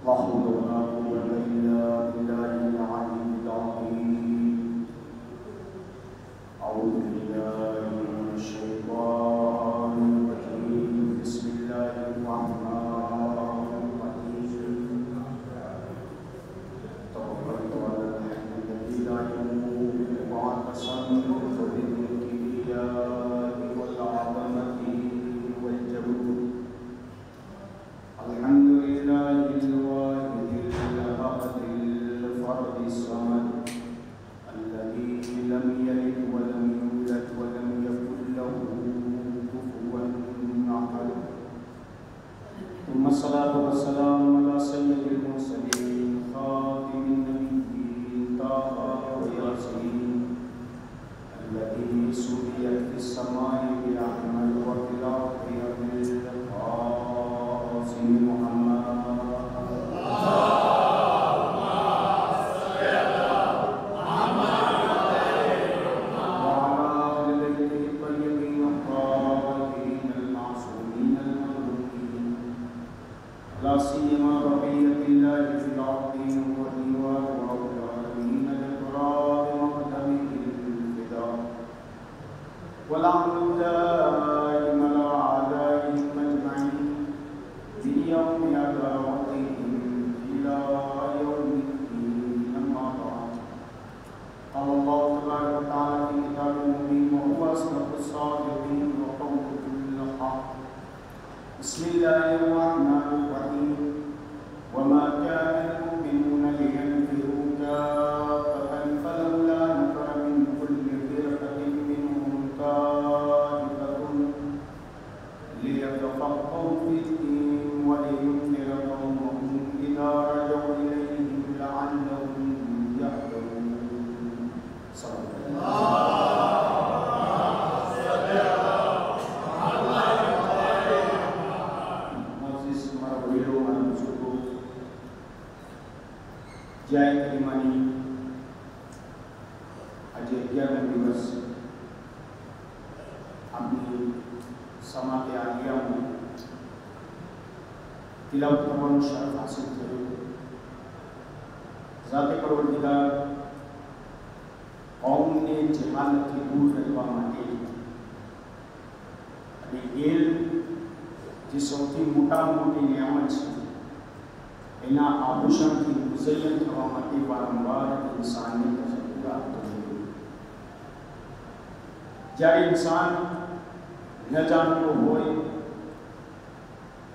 لا حول ولا قوة إلا بالله العلي العظيم. أعوذ بالله من الشيطان الرجيم. بسم الله الرحمن الرحيم. توكلت على الحي الذي لا يموت معتصما بالكبرياء والعظمة والجبروت. الحمد لله الواحد الأحد الفرد الصمد الذي لم يلد ولم يولد ولم يكن له كفوا أحد. ثم الصلاة والسلام على سيد المرسلين خاتم النبيين طه وياسين الذي سريت في السماء بأحمد وفي الأرض بالقاسم محمد. لا سيما بقية الله في الأرضين والديوان ورب العالمين للقراب مقدمه الفداء والأمر الدائم على أعدائهم أجمعين في يوم عداوتهم إلى يوم الدين. أما بعد، قال الله تبارك وتعالى في كتابه المبين وهو أصدق الصادقين وقوله الحق. بسم الله الرحمن الرحيم. وما كان المؤمنون لينفروا كافة فلولا نفر من كل فرقة منهم طائفة ليتفقهوا في الدين ولينذر قومهم إذا رجعوا إليهم لعلهم يحذرون. صدق الله. જય કલીમાની આજે 11મો દિવસ આપની સમાતે આલિયામાં તિલાવત કરવાનું શરફ હાસિલ થયું. ઝાતે પરવરદિગાર કૌમને જહાલતથી દૂર રહેવા માટે અને એ જે સૌથી મોટામાં મોટી નિયામત છે એના આભૂષણથી મુઝય્યન થવા માટે વારંવાર ઇન્સાનને તજરબો આપતો રહ્યો. જ્યારે ઇન્સાન ન જાણતો હોય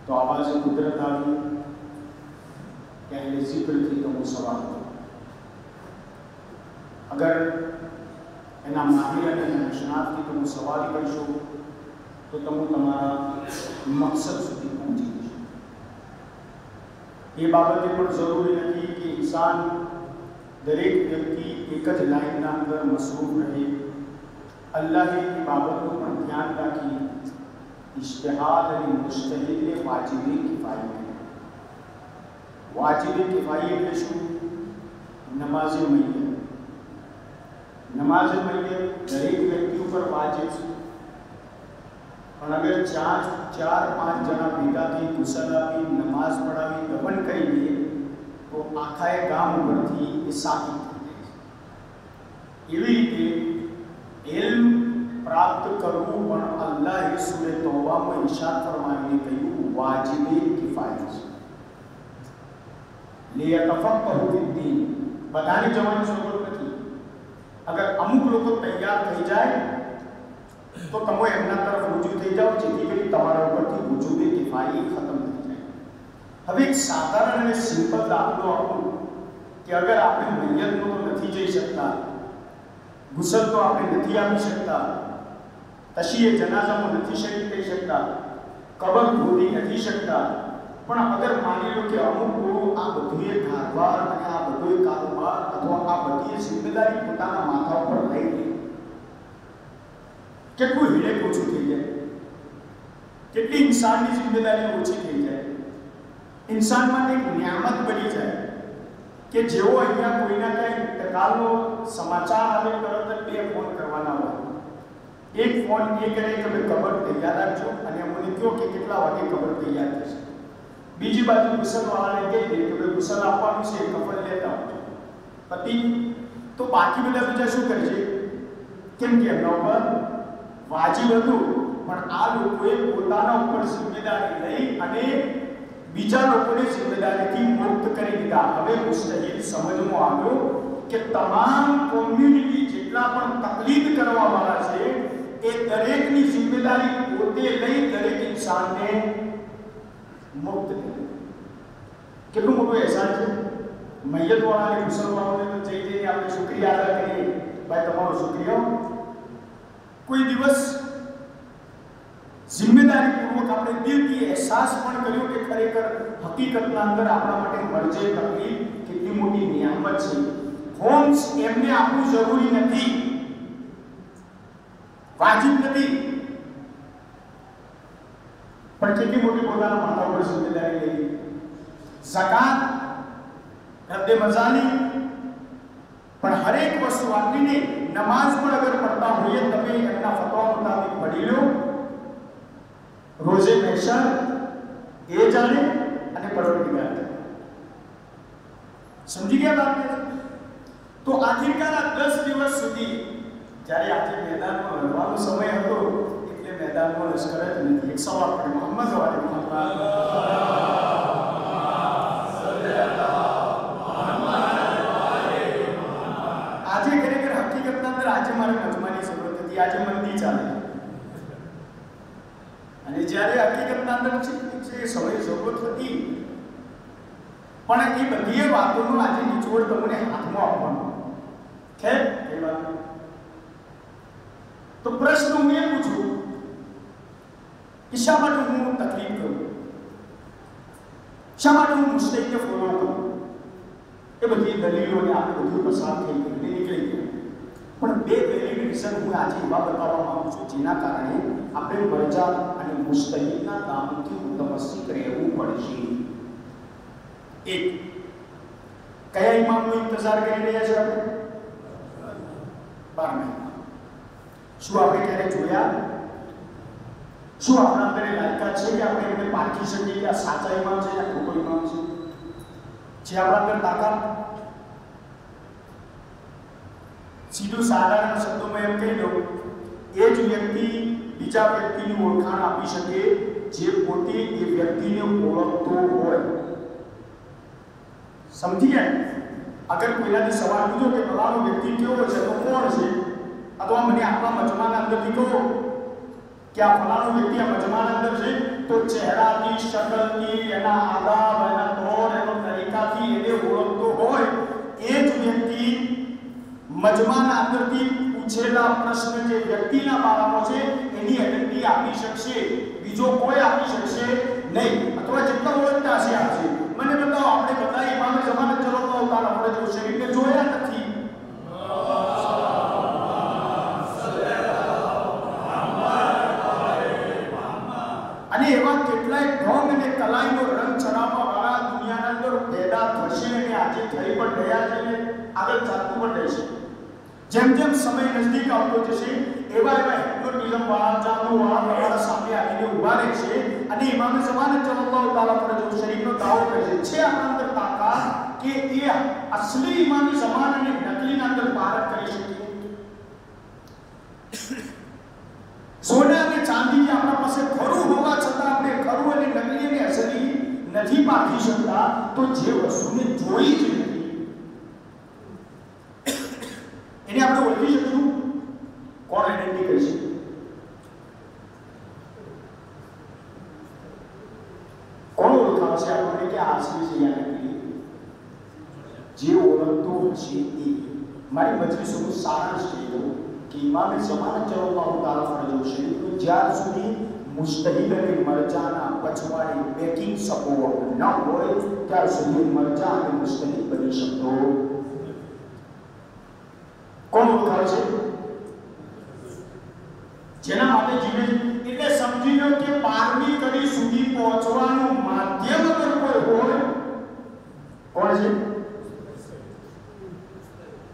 તો આવાજ કુદરત આવી કે એને જિક્રથી તમે સવાલ કરો. અગર એના માહિર અને નિષ્ણાતથી તમે સવાલ કરશો તો તમે તમારા મકસદ સુધી પહોંચી જશો. ये बाबत પણ જરૂરી નથી કે ઇન્સાન દરેક વ્યક્તિ એક જ લાઈનના અંદર મસરૂફ રહે. અલ્લાહે એ બાબતનું પણ ધ્યાન રાખી ઇજ્તિહાદ અને મુજતહિદને વાજિબે કિફાયી કર્યા. વાજિબે કિફાયી એટલે શું? નમાઝે મૈયત. નમાઝે મૈયત દરેક વ્યક્તિ ઉપર વાજિબ છે. પણ અગર ચાર પાંચ જણા ભેગા થઈ ગુસલ આપી નમાઝ પઢાવી દફન કરી દે તો આખા ગામ ઉપરથી એ સાબિત થઈ જાય છે. એવી રીતે ઇલ્મ પ્રાપ્ત કરવું પણ અલ્લાહે સૂરે તૌબામાં ઇરશાદ ફરમાવીને કહ્યું વાજિબે કિફાયત છે. લિયતફક્કહુ ફિદ્દીન. બધાને જવાની જરૂર નથી. અગર અમુક લોકો તૈયાર થઈ જાય તો તમે એમના તરફ રુજુ થઈ જાઓ જેથી કરી તમારા ઉપરથી વુજૂબે કિફાયી ખતમ થઈ જાય. હવે એક સાધારણ અને સિમ્પલ દાખલો આપું કે અગર આપણે મૈયતમાં તો નથી જઈ શકતા, ગુસલ તો આપણે નથી આપી શકતા, તશીએ જનાઝામાં નથી શરીક થઈ શકતા, કબર ખોદી નથી શકતા, પણ અગર માની લો કે અમુક લોકો આ બધું એ કારવાર અને આ બધો કારોબાર અથવા આ બધી જિમ્મેદારી પોતાના માથા ઉપર લઈ લે, કેટલું હિડેક ઓછું થઈ જાય, કેટલી ઇન્સાનની જિમ્મેદારી ઓછી થઈ જાય, ઇન્સાન માટે એક નિયામત બની જાય કે જેવો અહીંયા કોઈના ક્યાંય ઇંતકાલનો સમાચાર આવે તરત જ 2 ફોન કરવાના હોય. એક ફોન એ કરે કે ભાઈ કબર તૈયાર રાખજો અને મને કહો કે કેટલા વાગે કબર તૈયાર થશે. બીજી બાજુ ગુસલવાળાને કહી દે કે ગુસલ આપવાનું છે, કફન લેતા આવજો. પતિ તો બાકી બધા બીજા શું કરે છે? કેમ કે એમના ઉપર વાજિબ હતું, પણ આ લોકોએ પોતાના ઉપર જિમ્મેદારી લઈ અને બીજા લોકોને જિમ્મેદારીથી મુક્ત કરી દીધા. હવે મુસ્તહિલ સમજમાં આવ્યો કે તમામ કોમ્યુનિટી જેટલા પણ તકલીફ કરવા વાળા છે એ દરેકની જિમ્મેદારી પોતે લઈ દરેક ઇન્સાનને મુક્ત કરે. કેટલું મોટું અહેસાન છે. મૈયત વાળાને મુસલમાનોને તો જઈ જઈને આપણે શુક્રિયા અદા કરીએ, ભાઈ તમારો શુક્રિયા. કોઈ દિવસ જિમ્મેદારીપૂર્વક આપણે દિલથી અહેસાસ પણ કર્યો કે ખરેખર હકીકતના અંદર આપણા માટે મરજે તકલીફ કેટલી મોટી નિયામત છે. હોમ્સ એમને આપવું જરૂરી નથી, વાજિબ નથી, પણ કેટલી મોટી પોતાના માથા ઉપર જિમ્મેદારી લઈ. ઝકાત રદ્દે મજાની, પણ હરેક વસ્તુ આપીને નમાઝ પણ અગર પડતા હોઈએ તમે એમના ફતવા મુતાબિક પઢી લો. રોજે મહેશર એ જાણે અને પરવરદિગાર જાણે. સમજી ગયા વાત? તો આખિરકાર આ 10 દિવસ સુધી જ્યારે આજે મેદાનમાં લડવાનો સમય હતો એટલે મેદાનમાં લશ્કર જ નથી. એક સવાલ પડે, મોહમ્મદ વાલે મોહમ્મદ આજે ખરેખર હકીકતના અંદર આજે મારે મજમાની જરૂરત હતી. આજે મંદી ચાલે અને જ્યારે હકીકતના અંદર છે સમય જરૂરત હતી, પણ એ બધી વાતોનો આજે નિચોડ તમને હાથમાં આપવાનો છે. એ વાત તો પ્રશ્ન હું એ પૂછું કે શા માટે હું તકલીફ કરું, શા માટે હું મુસ્તહિલને ફોલો કરું? એ બધી દલીલોને આપણે બધું પસાર થઈ ગયું, નીકળી ગયું. પણ બે વેલિડ રીઝન હું આજે એવા બતાવવા માંગુ છું જેના કારણે આપણે મરજા અને મુસ્તહિલના કામથી મુતમસ્સિક રહેવું પડશે. એક, કયા ઇમામનો ઇંતજાર કરી રહ્યા છે આપણે? 12 મહિના. શું આપણે ક્યારે જોયા? શું આપણા અંદર લાયકાત છે કે આપણે એમને પારખી શકીએ કે આ સાચા ઇમામ છે યા ખોટો ઇમામ છે? છે આપણા અંદર તાકાત? સીધું સાધારણ શબ્દોમાં એમ કહી દઉં, એ જ વ્યક્તિ બીજા વ્યક્તિની ઓળખાણ આપી શકે જે પોતે એ વ્યક્તિને ઓળખતો હોય. સમજી ગયા? અગર કોઈનાથી સવાલ પૂછો કે ફલાણો વ્યક્તિ કેવો છે તો કોણ છે, અથવા મને આપણા મજમાના અંદરથી કહો કે આ ફલાણો વ્યક્તિ આ મજમાના અંદર છે, તો ચહેરાથી, શકલથી, એના આદાબ, એના તોર, એનો તરીકાથી એને ઓળખતો હોય એ જ વ્યક્તિ મજમાના અંદરથી પૂછેલા પ્રશ્ન જે વ્યક્તિના બારામાં છે એની આઈડેન્ટિટી આપી શકશે, બીજો કોઈ આપી શકશે નહીં. અથવા જેટલા ઓળખતા હશે આપશે. મને બતાવો, આપણે બધા ઇમામે જમાનત ચલાવતા હોતા આપણે જો શરીરને જોયા નથી. અને એવા કેટલાય ઢોંગ અને કલાઈનો રંગ ચડાવવા વાળા દુનિયાના અંદર પેદા થશે અને આજે થઈ પણ રહ્યા છે અને આગળ ચાલતું પણ રહેશે. જેમ જેમ સમય નજદીક આવતો જશે એવા હિપ્નોટિઝમ વાળા, જાદુ વાળા તમારા સામે આવીને ઉભા રહેશે અને ઇમામે ઝમાનત સલ્લલ્લાહુ તઆલા અલૈહિ શરીફનો દાવો કરશે. છે આપણા અંદર તાકાત કે એ અસલી ઇમામે ઝમાન અને નકલીના અંદર પારખ કરી શકીએ? સોના અને ચાંદી જે આપણા પાસે ખરું હોવા છતાં આપણે ખરું અને નકલી અને અસલી નથી પારખી શકતા, તો જે વસ્તુને જોઈ જ નથી એને આપણે ઓળખી શકશું? કોણ આઈડેન્ટિટી કરી શકે? કોણ ઓળખાવશે આપણને કે આ અસલી છે યા નકલી? જે ઓળખતો હશે એ. મારી મજલિસોનું સારાંશ કહી દઉં કે ઇમામે ઝમાનત સલ્લલ્લાહુ તઆલા અલૈહિ વસલ્લમ જ્યાર સુધી મુસ્તહિલ અને મરજાના પછવાડે બેકિંગ સપોર્ટ ન હોય ત્યાર સુધી મરજા અને મુસ્તહિલ બની શકતો. કોણ ઓળખાવે છે? જેના માટે જીવે. એટલે સમજી લો કે 12મી કડી સુધી પહોંચવાનું માધ્યમ અગર કોઈ હોય, કોણ છે?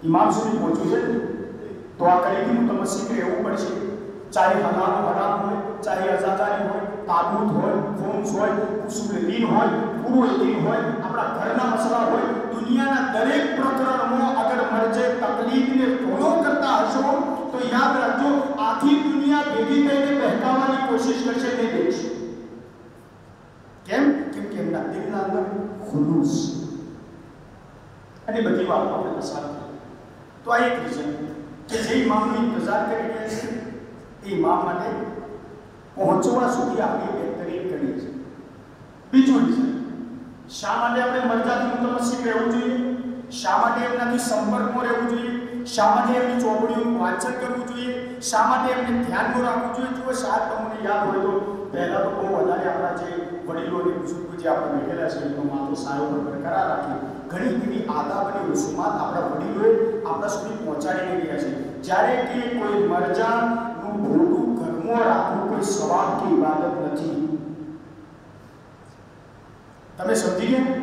ઇમામ સુધી પહોંચ્યું છે તો આ કડીથી મુતમસ્સિક રહેવું પડશે. ચાહે હલાલ હરામ હોય, ચાહે અઝાદારી હોય, તાબૂત હોય, ફોન્સ હોય, ઉસુલ દીન હોય, પૂરો દીન હોય, આપણા ઘરના મસલા હોય, દુનિયાના દરેક પ્રકરણમાં અગર મરજે તકલીફને ફોલો કરતા હશો તો યાદ રાખજો આખી દુનિયા ભેગી થઈને બહેકાવવાની કોશિશ કરશે નહીં દેખશે. કેમ? કેમ કે એમના દિલના અંદર ખુલૂસ અને બધી વાતો આપણે પસાર કરી. તો આ એક રીઝન કે જે ઇમામનો ઇંતજાર કરી રહ્યા છે એ ઇમામ માટે પહોંચવા સુધી આપણે બહેતરીન કરીએ છીએ. બીજું રીઝન, શા માટે આપણે મરજાથી મુતમસ્સિક રહેવું જોઈએ? શા માટે એમનાથી સંપર્કમાં રહેવું જોઈએ? શા માટે એમની ચોપડીઓનું વાંચન કરવું જોઈએ? શા માટે એમને ધ્યાનમાં રાખવું જોઈએ? જો શાયદ તમને યાદ હોય તો પહેલાં તો બહુ વધારે આપણા જે વડીલો અને બુઝુર્ગો જે આપણે બેઠેલા છે એનો માથો સારો બરકરાર રાખી ઘણી એવી આદાબ અને રસૂમાત આપણા વડીલોએ આપણા સુધી પહોંચાડીને ગયા છે. જ્યારે કે કોઈ મરજાનું ભોગું ઘરમાં રાખવું કોઈ સવાબ કે ઇબાદત નથી. તમે સમજી ગયા?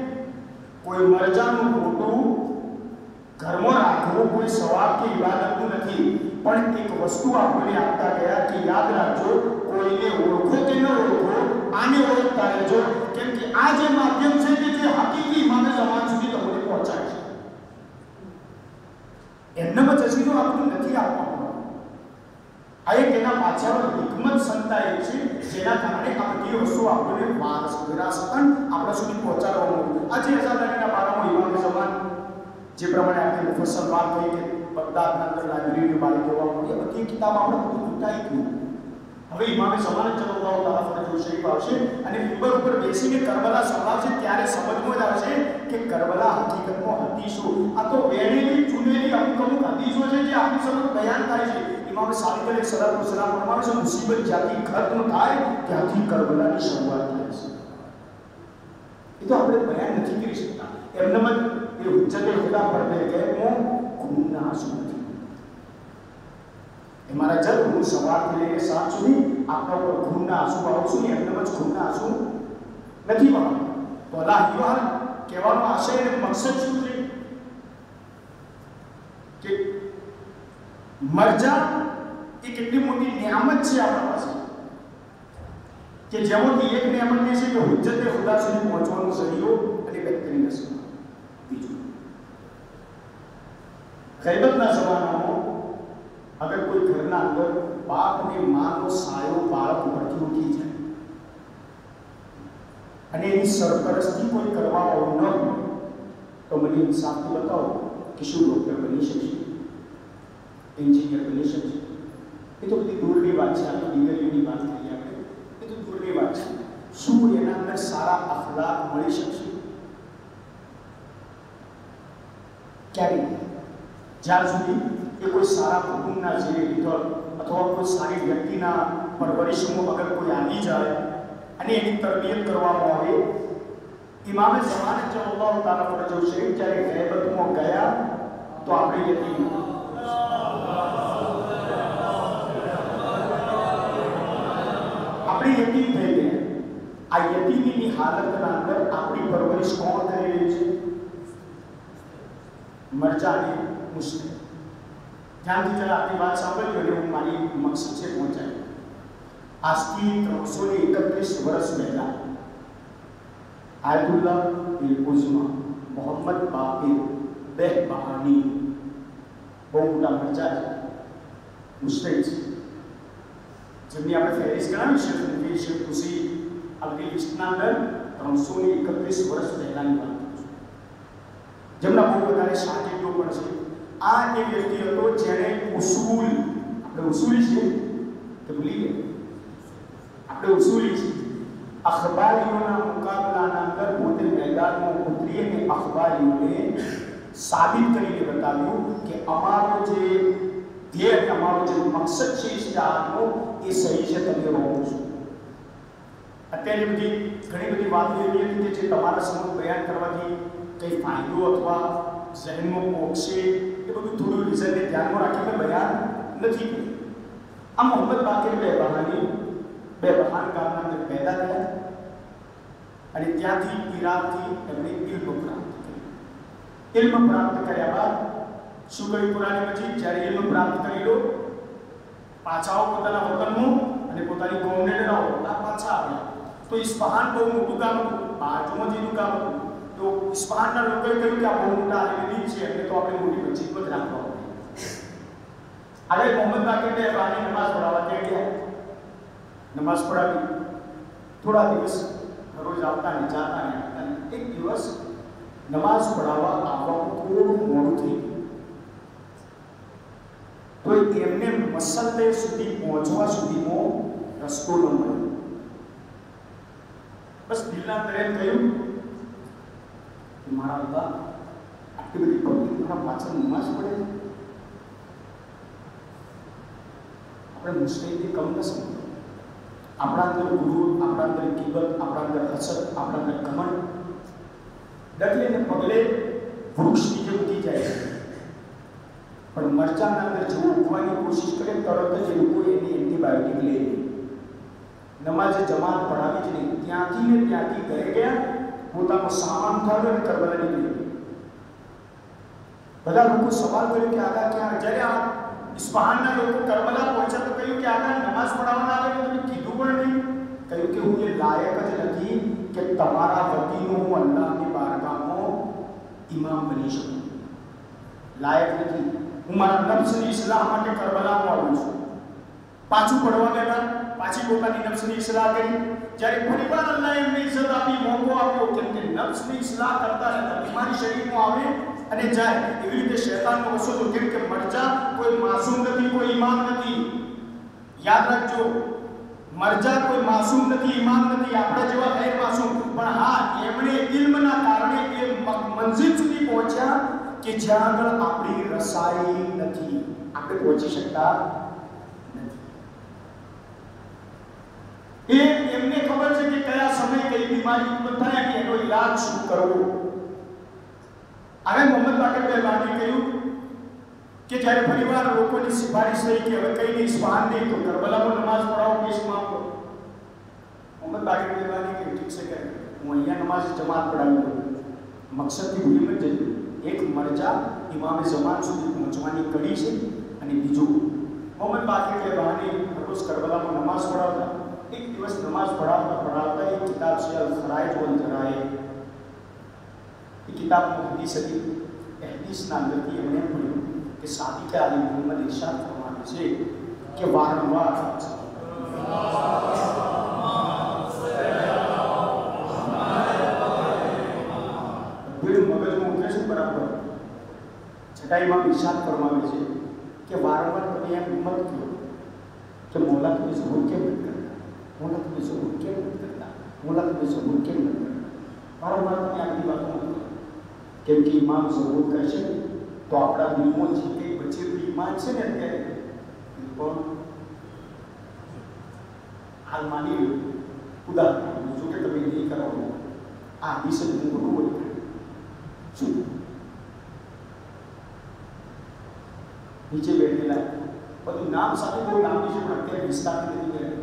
કોઈ મરજાનું ખોટું ઘરમાં રાખવું કોઈ સવાબ કે ઇબાદતનું નથી. પણ એક વસ્તુ આપણને આપતા ગયા કે યાદ રાખજો કોઈને ઓળખો કે ન ઓળખો આને ઓળખતા રહેજો. કેમ કે આ જે માધ્યમ છે કે જે હકીકી ઇમામે ઝમાન સુધી તમને પહોંચાડે છે. એમનામાં જસીદો આપણને નથી આપવાનું. આ એક એના પાછળ હિકમત સંતાયેલ છે જેના કારણે આ બધી વસ્તુ આપણને વિરાસતન આપણા સુધી પહોંચાડવામાં. આજે અઝાદારીના બારામાં ઇમામે ઝમાન જે પ્રમાણે આપણે મુફસ્સલ વાત થઈ કે બગદાદના અંદર લાઇબ્રેરીની બારી જોવા મળી, આ બધી કિતાબ આપણે બધું લૂંટાઈ ગયું. હવે ઇમામે ઝમાન ચલાવતા તારા ફરજો શરીફ આવશે અને મિંબર ઉપર બેસીને કરબલા સંભળાવશે ત્યારે સમજમાં જ આવશે કે કરબલા હકીકતમાં હતી શું. આ તો વેણેલી ચૂનેલી અમુક હદીસો છે જે આપણી સમજ બયાન થાય છે. ઇમામે સાદિક અલૈહિસ્સલામ ફરમાવે છે મુસીબત જ્યાંથી ખત્મ થાય ત્યાંથી કરબલાની શરૂઆત થાય છે. એ તો આપણે બયાન નથી કરી શકતા. એમનામાં એ હુજ્જતે ખુદા પર દે કે હું ખૂનના આંસુ નથી. એ મારા જબ હું સવારથી લઈને સાંજ સુધી આપણા ઉપર ખૂનના આંસુ વાળું છું ને એમનામાં જ ખૂનના આંસુ નથી વાળું. તો અલ્લાહ કહેવાનો આશય અને મકસદ શું છે કે મરજા એ કેટલી મોટી નિયામત છે આપણા પાસે કે જેમાંથી એક નિયામત એ છે કે હુજ્જતે ખુદા સુધી પહોંચવાનો ઝરિયો અને બહેતરીન રસ્તો. બીજું, ગૈબતના જમાનામાં અગર કોઈ ઘરના અંદર બાપ અને માનો સાયો બાળક ઉપરથી ઉઠી જાય અને એની સરપરસ્તી કોઈ કરવા વાળો ન હોય તો મને ઇન્સાફથી બતાવો કે શું ડૉક્ટર બની શકશે, એન્જિનિયર બની શકશે? એ તો બધી દૂરની વાત છે. આ તો ડિગ્રીની વાત કરીએ આપણે, એ તો દૂરની વાત છે. શું એના અંદર સારા અખલાક મળી શકશે? ક્યારે? જ્યાં સુધી એ કોઈ સારા કુટુંબના જે હેઠળ અથવા કોઈ સારી વ્યક્તિના પરવરિશમાં અગર કોઈ આવી જાય અને એની તરબિયત કરવામાં આવે. ઇમામે ઝમાન ચલાવવા તારા ફરજો છે જ્યારે ગૈબતમાં ગયા તો આપણે યતીમ થઈ ગયા. આ યતીમીની હાલતના અંદર આપણી પરવરિશ કોણ કરી રહી છે? મરજાની મુશ્કેલ. ધ્યાનથી જરા આપણી વાત સાંભળજો અને હું મારી મકસદ છે પહોંચાય. આજથી 331 વર્ષ પહેલા આયતુલ્લાહ બિલ ઉઝ્મા મોહમ્મદ બાકિર બેહબહાની બહુ મોટા મરજા છે, મુશ્કેલ છે, જેમની આપણે ફેરિસ ગણાવી છે ખુશી આપણી લિસ્ટના અંદર 331 વર્ષ પહેલાની વાત છે. જેમના બહુ વધારે શાકીદો પણ છે. આ એ વ્યક્તિ હતો જેણે ઉસૂલ, આપણે ઉસૂલી છીએ તો ભૂલી ગયા, આપણે ઉસૂલી છીએ. અખબારીઓના મુકાબલાના અંદર પોતે મેદાનમાં ઉતરી અને અખબારીઓને સાબિત કરીને બતાવ્યું કે અમારો જે ધ્યેય, અમારો જે મકસદ છે ઇસ્તિહારનો એ સહી છે, તમે રોંગ છો. અત્યારે ઘણી બધી વાતો એવી હતી કે જે તમારા સમક્ષ બયાન કરવાથી કંઈ ફાયદો અથવા ઝહેનમાં પહોંચશે એ બધું થોડું રીઝનને ધ્યાનમાં રાખીને બયાન નથી કર્યું. આ મોહમ્મદ બાકિર બેબહાન ગામના અંદર પેદા થયા અને ત્યાંથી ઈરાકથી એમણે ઇલ્મ પ્રાપ્ત કર્યું. ઇલ્મ પ્રાપ્ત કર્યા બાદ શું કહ્યું કુરાન મજીદ? જ્યારે ઇલ્મ પ્રાપ્ત કરી લો પાછા આવો પોતાના વતનનું અને પોતાની કોમને ડરાવો. આ પાછા આવ્યા. તો ઇસ્ફહાન બહુ મોટું ગામ હતું, બાજુમાં જેનું ગામ હતું. તો ઇસ્ફહાનના લોકોએ કહ્યું કે આ બહુ મોટા આલેમી છે, એટલે તો આપણે મોટી મસ્જિદમાં જ રાખવા પડે. હવે મોહમ્મદ બાકીને રાની નમાઝ પઢાવવા ત્યાં ગયા. નમાઝ પઢાવી થોડા દિવસ રોજ આવતા ને જાતા ને આવતા ને એક દિવસ નમાઝ પઢાવવા આવવાનું થોડું મોડું થઈ ગયું. તો એમને મસલ્લે સુધી પહોંચવા સુધીનો રસ્તો ન મળ્યો. બસ દિલના અંદરે કહ્યું કે મારા અલ્લાહ આટલી બધી પબ્લિક મારા પાછળ નમાઝ પડે. આપણે મુશ્કેલી કમ ન સમજો. આપણા અંદર ગુરુ, આપણા અંદર કિબત, આપણા અંદર હસદ, આપણા અંદર ઘમંડ ડગલે ને પગલે વૃક્ષ નીચે ઉગી જાય છે. પણ મરચાના અંદર જેવું ઉગવાની કોશિશ કરે તરત જ એ લોકો એની એન્ટીબાયોટિક લે. નમાઝે જમાત પઢાવી જ નહીં, ત્યાંથી ને ત્યાંથી ઘરે ગયા, પોતાનો સામાન ઉઠાવ્યો અને કરબલા નીકળી ગયા. બધા લોકો સવાલ કર્યો કે આગા ક્યાં? જ્યારે આ ઇસ્ફહાનના લોકો કરબલા પહોંચ્યા તો કહ્યું કે આગા નમાઝ પઢાવવાના આવે તો તમે કીધું પણ નહીં. કહ્યું કે હું એ લાયક જ નથી કે તમારા વતીનો હું અલ્લાહની બારગાહમાં ઇમામ બની શકું. લાયક નથી. હું મારા નફ્સની ઇસ્લાહ માટે કરબલામાં આવું છું. પાછું પડવા દેતા, પાછી પોતાની નફ્સની ઇસ્લાહ કરી. જ્યારે ફરીવાર અલ્લાહ એમને ઇજ્જત આપી, મોકો આપ્યો, કેમ કે નફ્સની ઇસ્લાહ કરતા રહેતા બીમારી શરીરમાં આવે અને જાય. એવી રીતે શૈતાનનો વસો તો, કેમ કે મરજા કોઈ માસૂમ નથી, કોઈ ઇમામ નથી. યાદ રાખજો, મરજા કોઈ માસૂમ નથી, ઇમામ નથી, આપણા જેવા ગેર માસૂમ. પણ હા, એમણે ઇલ્મના કારણે એ મંઝિલ સુધી પહોંચ્યા કે જ્યાં આગળ આપણી રસાઈ નથી, આપણે પહોંચી શકતા નથી. એમને ખબર છે કે કયા સમયે કઈ બીમારી ઉત્પન્ન થાય કે એનો ઈલાજ શું કરવો. હવે મોહમ્મદ બાકર બેબાની કહ્યું કે જ્યારે ફરીવાર લોકોની સિફારિશ થઈ કે હવે કઈ નહીં, ઇસ્ફહાન નહીં તો કરબલામાં નમાઝ પઢાવો, કેસ માંગો. મોહમ્મદ બાકર બેબાની કહ્યું ઠીક છે, કે હું અહીંયા નમાઝ જમાત પઢાવી દઉં. મકસદથી ભૂલી મત જજો. એક મરજા ઇમામે જમાત સુધી પહોંચવાની કડી છે, અને બીજું મોહમ્મદ બાકર બેબાની રોજ કરબલામાં નમાઝ પઢાવતા. એક દિવસ નમાઝ પઢાવતા એક કિતાબ છે અલ ફરાઇજ વલ જરાએ. એ કિતાબ હદીસ હતી. એ હદીસના અંદરથી એમણે પડ્યું કે સાદિક આલી મોહમ્મદ ઇરશાદ ફરમાવે છે કે વારંવાર મગજમાં ઉતરે છે બરાબર. છટાઈમાં ઇરશાદ ફરમાવે છે કે વારંવાર તમે એમ હિંમત કરો કે મોલા તમે ઝહૂર કેમ નથી કરતા, મોલા તમે ઝહૂર કેમ નથી કરતા, મોલા તમે ઝહૂર કેમ નથી કરતા. વારંવાર તમે આ બધી વાતો નથી કરો. કેમ કે ઇમામ ઝહૂર કરશે તો આપણા દિલમાં જે કંઈ બચેલું ઈમાન છે ને અત્યારે પણ હાલ માની લો. ઉદાહરણ જો કે તમે નહીં કરો, આ હદીસ જ હું બરોબર શું નીચે બેઠેલા બધું નામ સાથે કોઈ નામ નહીં છે, પણ અત્યારે વિસ્તારથી નથી ગયા.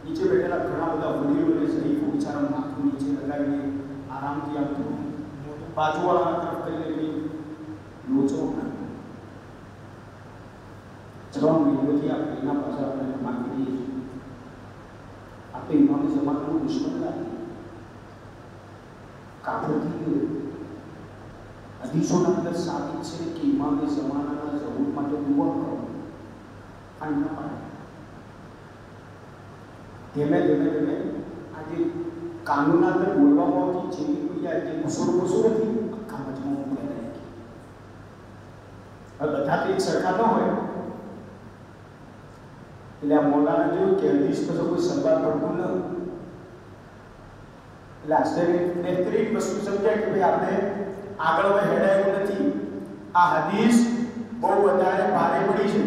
નીચે બેઠેલા ઘણા બધા વડીલો અને શરીફો બિચારા માથું નીચે લગાવીને આરામથી આવતું બાજુવાળાના તરફ કરીને કંઈ લોચો જવાબ મહિનોથી આપણે એના પાછળ આપણે માંગી દઈએ છીએ. આપણે ઇમામ જમાતનો દુશ્મન લાગે, કાફર થઈ ગયો. હદીસોના અંદર સાબિત છે કે ઇમામે જમાનાના ઝહૂર માટે દુઆ કરો. આ ન પાડે. ધીમે ધીમે ધીમે આજે કાનૂનના અંદર બોલવામાં આવતી જેવી કોઈ જે કસૂર નથી, આખા મજમાં મૂકેલા. હવે બધા તો એક સરખા ન હોય. એટલે આ મૌલાના જોયું કે હદીસ પછી કોઈ સંવાદ પડતું ન. એટલે આશ્ચર્ય બહેતરીન વસ્તુ સમજાય કે ભાઈ આપણે આગળ હવે હેડાયું નથી. આ હદીસ બહુ વધારે ભારે પડી છે.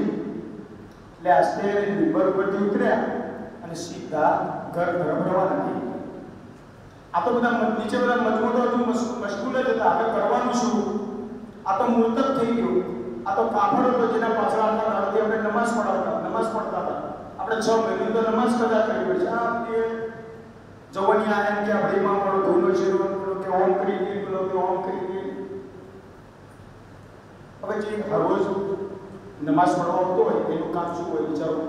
એટલે આશ્ચર્ય મિંબર ઉપરથી ઉતર્યા અને સીધા ઘર તરફ રવાના થઈ. આ તો બધા નીચે બધા મજમૂતો હજુ મશગુલ જ હતા. હવે કરવાનું શું? આ તો મુર્તદ થઈ ગયું. આ તો કાફર હતો જેના પાછળ આટલા કાળથી આપણે નમાઝ પડતા હતા. આપણે 6 મહિને તો નમાઝ કદા કરી પડશે. આ તે જવાની આયા કે આપણે ઇમામ વાળો ધોનો શેરો કે ઓમ કરી દે, બોલો કે ઓમ કરી દે. હવે જે હર રોજ નમાઝ પઢવા આવતો હોય એનું કામ શું હોય? બિચારો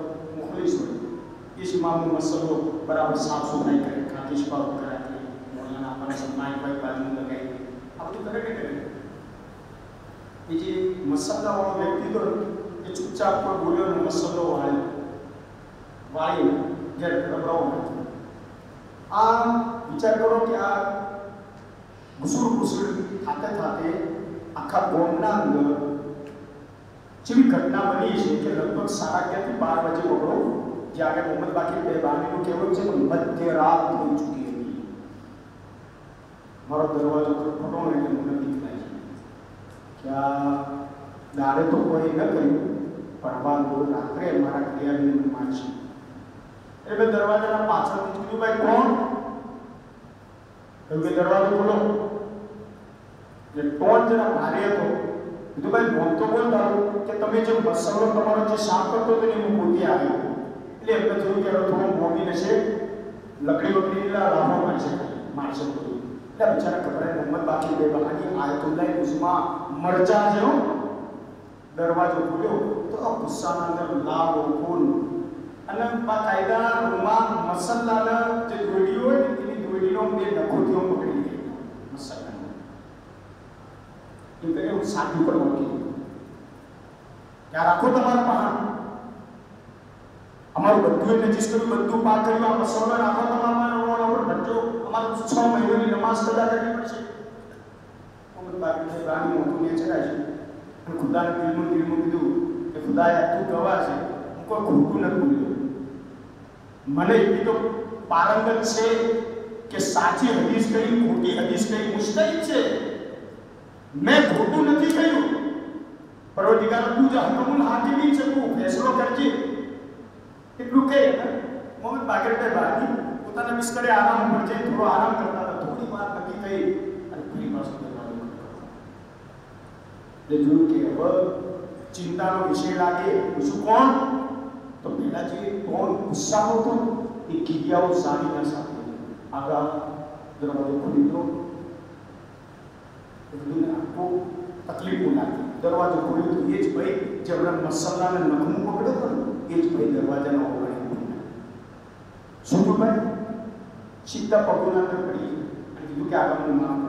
पुलिस हो इस इमाम मसलो बराबर साफ सुथराई करे खातिश पर करा के मौलाना अपना सम्मान कोई बाजू लगाई अब तो करे के ये जे मसला वाला व्यक्ति तो ये चुपचाप पर बोलो न मसलो वाले जरा घबराओ आ विचार करो कि आ घुसूर थाते थाते आखा गोमना अंदर જેવી ઘટના બની છે કે લગભગ 11:30 થી 12 વાગે પકડો જ્યારે મોહમ્મદ બાકીર બેબાનીનું કહેવું છે કે મધ્યરાત થઈ ચૂકી હતી મારો દરવાજો ખોટો એટલે મને બીક લાગી કે આ દાડે તો કોઈ ન કર્યું પરવાનો રાત્રે મારા ક્રિયાની માનશે એટલે દરવાજાના પાછળથી કીધું ભાઈ કોણ તો કે દરવાજો ખોલો એટલે ટોન જરા ભારે હતો तो भाई बोल तो बोलता हूँ कि तमें जो मसलो तुम्हारा जो साफ करते हो तो नहीं मोती आ गई इसलिए अपने थोड़ी क्या थोड़ा मोती नशे लकड़ी वकड़ी ला रामो मार से तो क्या बेचारा कपड़े मोहम्मद बाकी बेबहानी आयतुल्लाह उस्मा मरजा जो दरवाजो खोलो तो अब गुस्सा ना अंदर लाभ और खून अनंत बाकायदा रुमा मसला ना जो वीडियो है इतनी वीडियो में नखोतियों पकड़ी गई मसला तो कहे उस साथी पर मौके क्या रखो तुम्हारा पहाड़ हमारे बच्चों ने जिस कभी बच्चों पार करी वहाँ मसला रखो तुम्हारा और बच्चों हमारे 6 महीनों की नमाज अदा करनी पड़े उम्र बाकी से रानी मोटू ने चला है खुदा ने दिल में कीधु कि खुदा या तू गवाह है उनको खोटू न बोलियो मने ये तो पारंगत છે કે સાચી હદીસ કઈ ખોટી હદીસ કઈ મુસ્તહિદ છે मैं खोटू नहीं कहूं परवरदिगार तू जो हकमुल हाकिमीन से तू फैसलो करजे એટલું કહે મોહમ્મદ બાકીર બેબાની પોતાના બિસ્તરે આરામ પર જઈ થોડો આરામ કરતા હતા થોડી વાર નક્કી થઈ અને ફરી પાછો દરવાજો એટલે જોયું કે હવે ચિંતાનો વિષય લાગે શું કોણ તો પહેલા જે કોણ ગુસ્સા હતો એ કિરિયાઓ સારીના સાથે આગળ દરવાજો ખોલી દો आपको तकलीफ लागी दरवाजो खोल्यो तो ये ज भाई जब मसला ने नखमू पकड़ो तो ये ज भाई दरवाजा न ओगळे सुनो भाई सीधा पगोना अंदर पड़ी અને કીધું કે આગળ મને માફ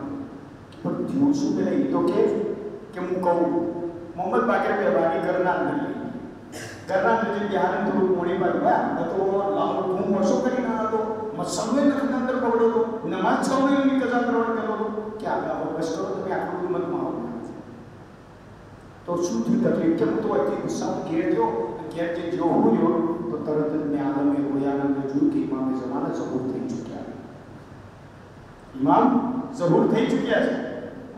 કરો પણ થયું શું પેલા એ તો કે હું કહું મોહમ્મદ બાકીર બેબાની ઘરના અંદર ધ્યાન થોડું મોડી પર ગયા તો લાંબો હું વર્ષો કરી ના હતો મસલવે નખના અંદર પકડો તો નમાજ છોડીને કજા કરવાનો કરો क्या आप बस करो तो मैं आपको मत मारो तो શું થયું તકલીફ કેમ તો હતી ગુસ્સા ઘેર જો हो जो तो तरत ने आलम में रोयाना में जो कि इमाम ज़माना ज़हूर થઈ ચૂક્યા इमाम ज़हूर થઈ ચૂક્યા છે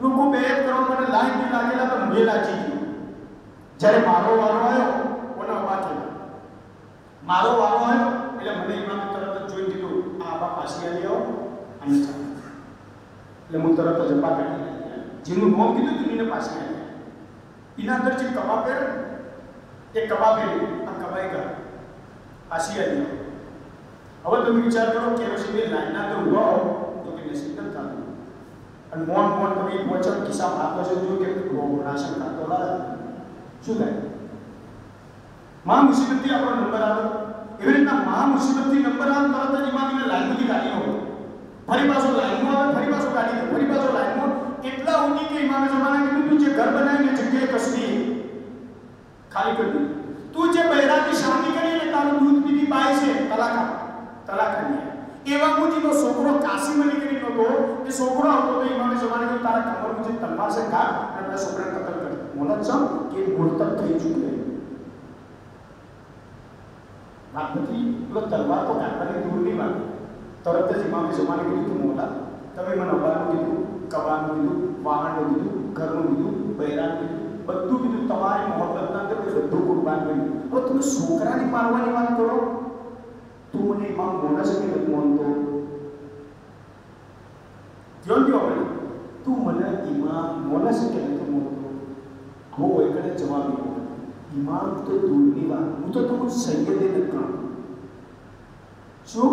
લોકો બેયત કરવા માટે લાઈન ની લાગેલા તો મને લાગી ગયો જ્યારે મારો વારો આવ્યો કોના ઉભા થયા મારો વારો આવ્યો એટલે મને ઇમામ તરત જ જોઈ દીધું આ આબા પાછી આવી આવો અને એટલે હું તરત જ અપા કાઢી જેનું નોમ કીધું તેની પાછી આવી એના અંદર જે કબા પહેરે એ કબા પહેરી આ કબાઈ કા પાછી આવી હવે તમે વિચાર કરો કે પછી લાઈનના અંદર ઉભો તો કે નસીબ ન થાય અને મોન તમે વચન કિસ્સા આપો છો જો કે રાશન ખાતો લાવે શું થાય મહા મુસીબતથી આપણો નંબર આવે એવી રીતના મહા મુસીબતથી નંબર આવે તરત જ ઇમામને લાઈનમાંથી કાઢી લો ફરી પાછો લાઈનમાં આવે ફરી પાછો કાઢી દે ફરી પાછો લાઈનમાં એટલા ઊંડી કે ઇમામે ज़माना કીધું તું જે ઘર બનાવીને જગ્યાએ કસબી ખાલી કરી દે તું જે બૈરાની શાદી કરીને તારું દૂધ પીધી બાઈ છે તલાક કરી એવા મુજીનો છોકરો કાસિમ અલી કરીને નતો એ છોકરો આવતો તો ઇમામે ज़माना કીધું તારા કમર મુજે તલવાર से કાપ અને છોકરાને કતલ કર મોલત સમ કે મુર્તદ થઈ ચૂકે बात बती तो तलवार तो काटने दूर नहीं बात तरत ज इमामे ज़माना कીધું મોલા તમે મને અબાનું કીધું કબાનું કીધું વાહણનું કીધું ઘરનું કીધું બૈરાનું કીધું બધું કીધું તમારી મોહબ્બતના અંદર બધું કુરબાન કર્યું હવે તમે છોકરાની મારવાની વાત કરો તું મને ઇમામ મોના છે કે નથી માનતો ધ્યાન દો ભાઈ તું મને ઇમામ મોના છે કે નથી માનતો હું એકડે જવાબ દીધો इमाम तो दूरनी बात હું તો તમને સૈયદે નથી કહું શું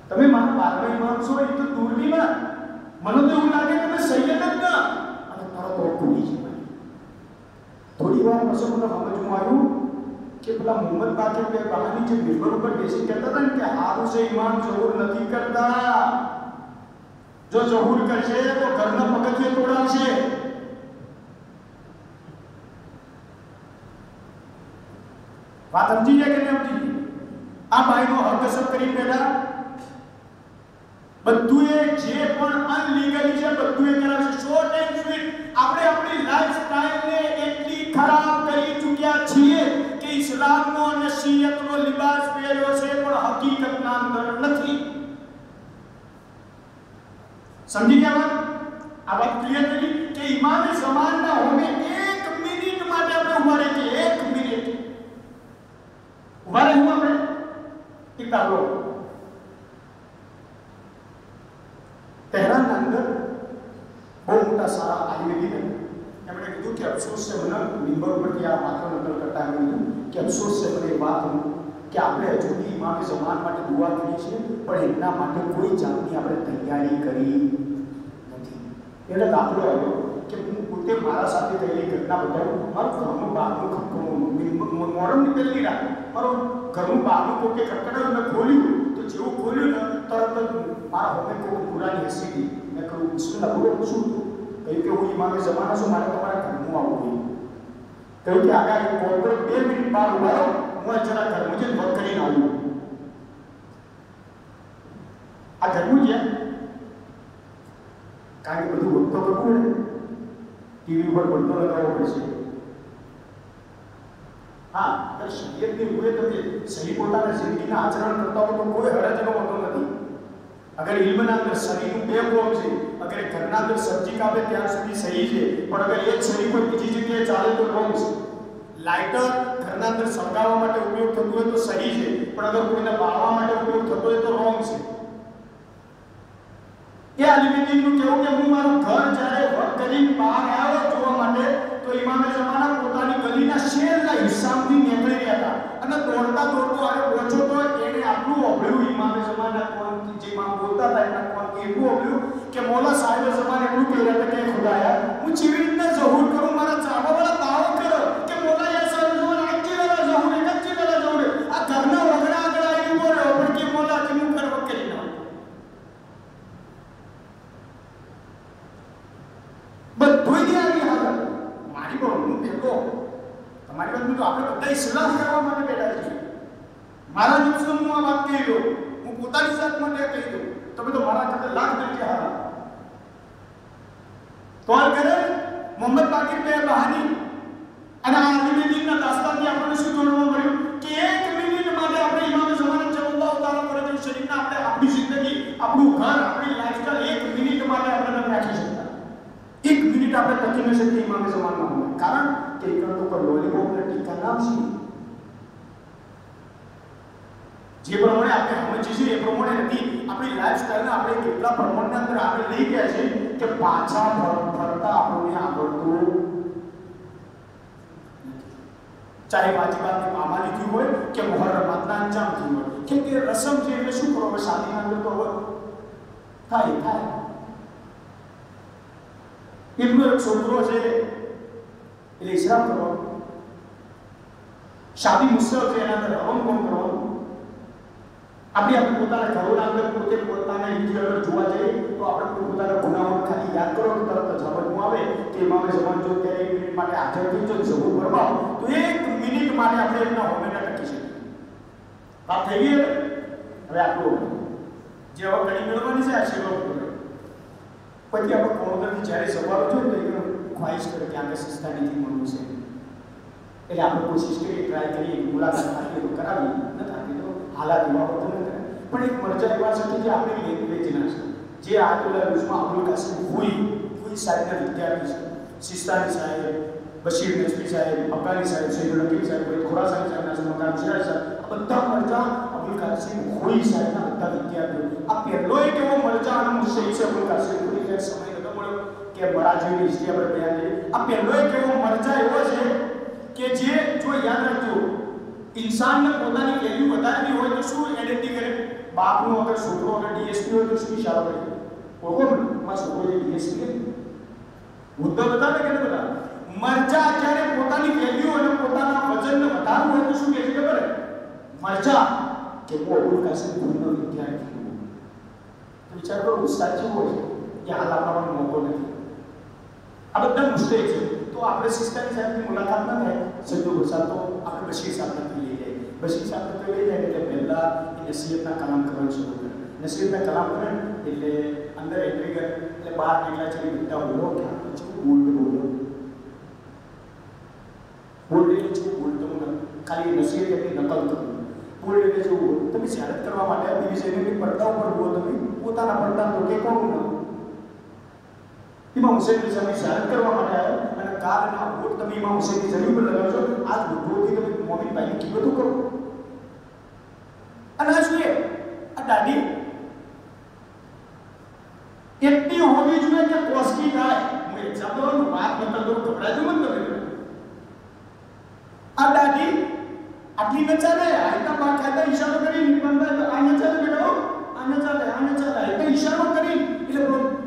તમે મારા બારમા ઇમામ છો એ તો દૂરની વાત મને તો એવું લાગે કે તમે સૈયદ જ ના અને તારો તો ભૂલી જ થોડી વાર પછી મને સમજમાં આવ્યું કે પેલા મોહમ્મદ બાકર બે બહાની જે મિંબર ઉપર બેસી કહેતા હતા ને કે હારું છે ઈમામ ઝહુર નથી કરતા, જો ઝહુર કરશે તો ઘરના પગથિયે તોડાવશે. વાત સમજી જાય કે નહીં સમજી? આ ભાઈનો હક અસર કરી બેઠા બધું એ જે પણ અનલીગલી છે બધું એ કરાવશે. શોર્ટ એન્ડ સ્વીટ આપણે આપણી લાઈફસ્ટાઈલને એટલી ખરાબ કરી ચૂક્યા છીએ કે ઇસ્લામનો અને શિયતનો લિબાસ પહેર્યો છે પણ હકીકતના અંદર નથી. સમજી ગયા? આ વાત ક્લિયર થઈ કે ઇમામે ઝમાનના હોમે 1 મિનિટ માટે આપણે ઉભા રહીએ. 1 મિનિટ ઉભા રહેવું આપણે ટીકા લો. તહેરાનના અંદર બહુ મોટા સારા આલિમે દીધા. એમણે કીધું કે અફસોસ છે મને મિંબર ઉપરથી આ વાતો નકલ કરતા એમણે કીધું કે અફસોસ છે મને એ વાત કે આપણે હજુ બી ઇમામે ઝમાન માટે દુઆ કરી છે પણ એમના માટે કોઈ જાતની આપણે તૈયારી કરી નથી. એટલે દાખલો આવ્યો કે હું પોતે મારા સાથે થયેલી ઘટના બતાવું. મારું ઘરનું બહારનું મોરમની પહેલી રાત મારું ઘરનું બહારનું કોકે ખટખટાવ્યું, મેં ખોલ્યું તો જેવું ખોલ્યું ને તરત જ મારા હોમે કોઈ પુરાની હસી ગઈ. મેં કહ્યું બિસ્મિલ્લાહ બોલો શું હતું? કહ્યું કે હું ઇમામે ઝમાના છું, મારે તમારા ઘરનું આવવું જોઈએ. કહ્યું કે આગળ કોર્પોરેટ 2 મિનિટ બહાર ઉભા રહો, હું જરા ઘરનું જ વર્ક કરીને આવું. આ ઘરનું છે કારણ કે બધું વર્ક તો કરવું ને, ટીવી ઉપર પડતો લગાવવો પડશે. હા, અગર શરીયતની રૂએ તમે સહી પોતાના જિંદગીના આચરણ કરતા હો તો કોઈ હરજનો હોતો નથી. અગર ઇલ્મના અંદર સહીનું 2 ફોર્મ છે. અગર ઘરના અંદર સબ્જી કાપે ત્યાં સુધી સહી છે, પણ અગર એક સહી કોઈ બીજી જગ્યાએ ચાલે તો રોંગ છે. લાઇટર ઘરના અંદર સળગાવવા માટે ઉપયોગ થતું હોય તો સહી છે, પણ અગર કોઈને બાળવા માટે ઉપયોગ થતો હોય તો રોંગ છે. એ આલિમીનું કેવું કે હું મારું ઘર જ્યારે વર્ક કરીને બહાર આવ્યો જોવા માટે તો ઇમામે ઝમાના પોતાની ગલીના શેરના હિસાબથી નીકળી રહ્યા હતા અને દોડતા આરે પહોંચો તો એને આટલું ઓભળ્યું ઇમામે ઝમાના કોણથી જે ઇમામ બોલતા હતા એના કોણથી એટલું ઓભળ્યું કે મૌલા સાહેબ ઝમાન એટલું કહી રહ્યા હતા કે ખુદાયા હું જેવી રીતના ઝહૂર કરું મારા ચાહવાવાળા દાવો કરો કે મૌલા યા સાહેબ ઝમાન આજી વાળા ઝહૂર એક જ વાળા ઝહૂર આ ઘરના વગડા આગળ આવી ઉભો રહ્યો પણ કે મૌલા કે હું કરવા કરી ના બધું આવી હાલત મારી પણ હું બેઠો તમારી વાત તો આપણે બધા ઇસ્લામ કરવા માટે બેઠા છીએ. મારા નિયમ હું આ વાત કહી દઉં, હું પોતાની જાત માટે કહી દઉં, તમે તો મારા કરતા લાખ દરજે હારા. કોલ કરે મોહમ્મદ બાકર બે બહાની અને આ આલિમે દીનના દાસ્તાનથી આપણને શું જોડવા મળ્યું કે 1 મિનિટ માટે આપણે ઇમામે ઝમાના સલ્લલ્લાહુ તઆલા અલૈહિ વસલ્લમના આપણે આપણી જિંદગી આપણું ઘર આપણી લાઈફસ્ટાઈલ 1 મિનિટ માટે આપણે ન રાખી શકતા. 1 મિનિટ આપણે ટકી ન શકીએ ઇમામે ઝમાનામાં હોય કારણ કે એકણ તો પર લોલીપોપ ને ટીકા નામ છે. જે પ્રમાણે આપણે સમજીએ છીએ એ પ્રમાણે નથી. આપણી લાઈફસ્ટાઈલને આપણે કેટલા પ્રમાણના અંદર આપણે લઈ ગયા છે કે પાછા ફરતા આપણને આવડતું ચાહે વાજીબાતની પામાલી થયું હોય કે મુહર્રમાતના અંજામ થયું હોય. કેમ કે રસમ છે એટલે શું કરો હવે શાદીના અંદર તો હવે થાય એમનો એક છોકરો છે એટલે ઇસ્લામ કરવાનું, શાદી મુસલ છે એના અંદર હવન કોણ કરવાનું. આપણે પોતાના ઘરોના અંદર પોતે પોતાના ઇન્ટિરિયર જોવા જઈએ તો આપણે પોતાના ગુનાઓ ખાલી યાદ કરો તો તરત જ ખબર આવે કે ઇમામે ઝમાન જો ત્યારે 1 મિનિટ માટે હાજર થઈ જો ઝહૂર ફરમાવો તો 1 મિનિટ માટે આપણે એમના હોમેના ટકી શકીએ. વાત થઈ ગઈ. હવે આટલું જે હવે ઘણી મેળવવાની છે આ સેવા કરે પછી આપણે કોણોદરથી જ્યારે સવાલ જોઈએ તો એકદમ ખ્વાહિશ કરે કે આને સંસ્થાનીથી મળવું છે એટલે આપણે કોશિશ કરીએ ટ્રાય કરીએ મુલાકાત આપીએ તો કરાવીએ ન થતી તો હાલાત એવા હોતો ન કરે. પણ એક મરજા એવા છે કે જે આપણી લેંગ્વેજના છે જે આતુલા રૂસમાં અબુલ કાસિમ હુઈ સાહેબના વિદ્યાર્થી છે. સિસ્તાની સાહેબ, બશીર નજમી સાહેબ, અફગાની સાહેબ, સૈયદ નકીબ સાહેબ, ખોરાસાની સાહેબના છે, મકાન સિરાજ સાહેબ, આ બધા મરજા અબુલ કાસિમ હુઈ સાહેબના બધા વિદ્યાર્થીઓ. આ પહેલો એક એવો મરજા અને મુશૈખ છે અબુલ કાસિમ હુઈ જે સમય નતો મળ્યો કે મરાઠીની હિસ્ટ્રી આપણે બયાન કરીએ. આ પહેલો એક એવો મરજા એવો છે કે જે જો યાદ રાખજો ઇન્સાનને પોતાની વેલ્યુ વધારવી હોય તો શું આઈડેન્ટિટી કરે. બાપનો અગર છોકરો અગર ડીએસપી હોય તો શું ઇશારો કરે? ઓળખો મારા છોકરો જે ડીએસપી મુદ્દો બતાવે કે નહીં બતાવે? મરચા જ્યારે પોતાની વેલ્યુ અને પોતાના વજનને વધારવું હોય તો શું કહે છે ખબર છે? મરચા કે હું અબુલ કાસિમ ભૂલનો વિદ્યાર્થી છું. તો વિચાર કરો સાચું હોય કે હાલ આપવાનો મોકો નથી. આ બધા મુશ્કેલ છે. તો આપણે સિસ્ટમની સાહેબની મુલાકાત ના થાય સજ્જો ઘોષા તો આપણે બશીર સાહેબને લઈ જાય. બશીર સાહેબને તો લઈ જાય એટલે પહેલા એ નસીહતના કલામ કરવાનું શરૂ કરે. નસીહતના કલામ કરે એટલે અંદર એન્ટ્રી કરે એટલે બહાર નીકળ્યા છે બધા બોલો કે બોલ બોલો બોલ એટલે શું બોલતો હું ખાલી નસીહત એમની નકલ કરું. બોલ એટલે શું બોલ તમે શરત કરવા માટે બીજી જઈને પડદા ઉપર બોલો તમે પોતાના પડદા તો કે કોણ ન ઇમામ હુસૈનની સામે શરત કરવા માટે આવ્યો અને કાલના વોટ તમે ઇમામ હુસૈનની જરી ઉપર લગાવશો આજ વોટથી તમે મોમિનભાઈની કિંમતો કરો. અને આ શું આ દાઢી એટલી હોવી જોઈએ કે કોસ્કી થાય. હું એક્ઝામ્પલ વાત નતા તો ગભરાજો મત તમે. આ દાઢી આટલી ન ચાલે આયતા બા ખાતા ઈશારો કરી નિપંદા તો આ ન ચાલે બેટો આ ન ચાલે એટલે ઈશારો કરી એટલે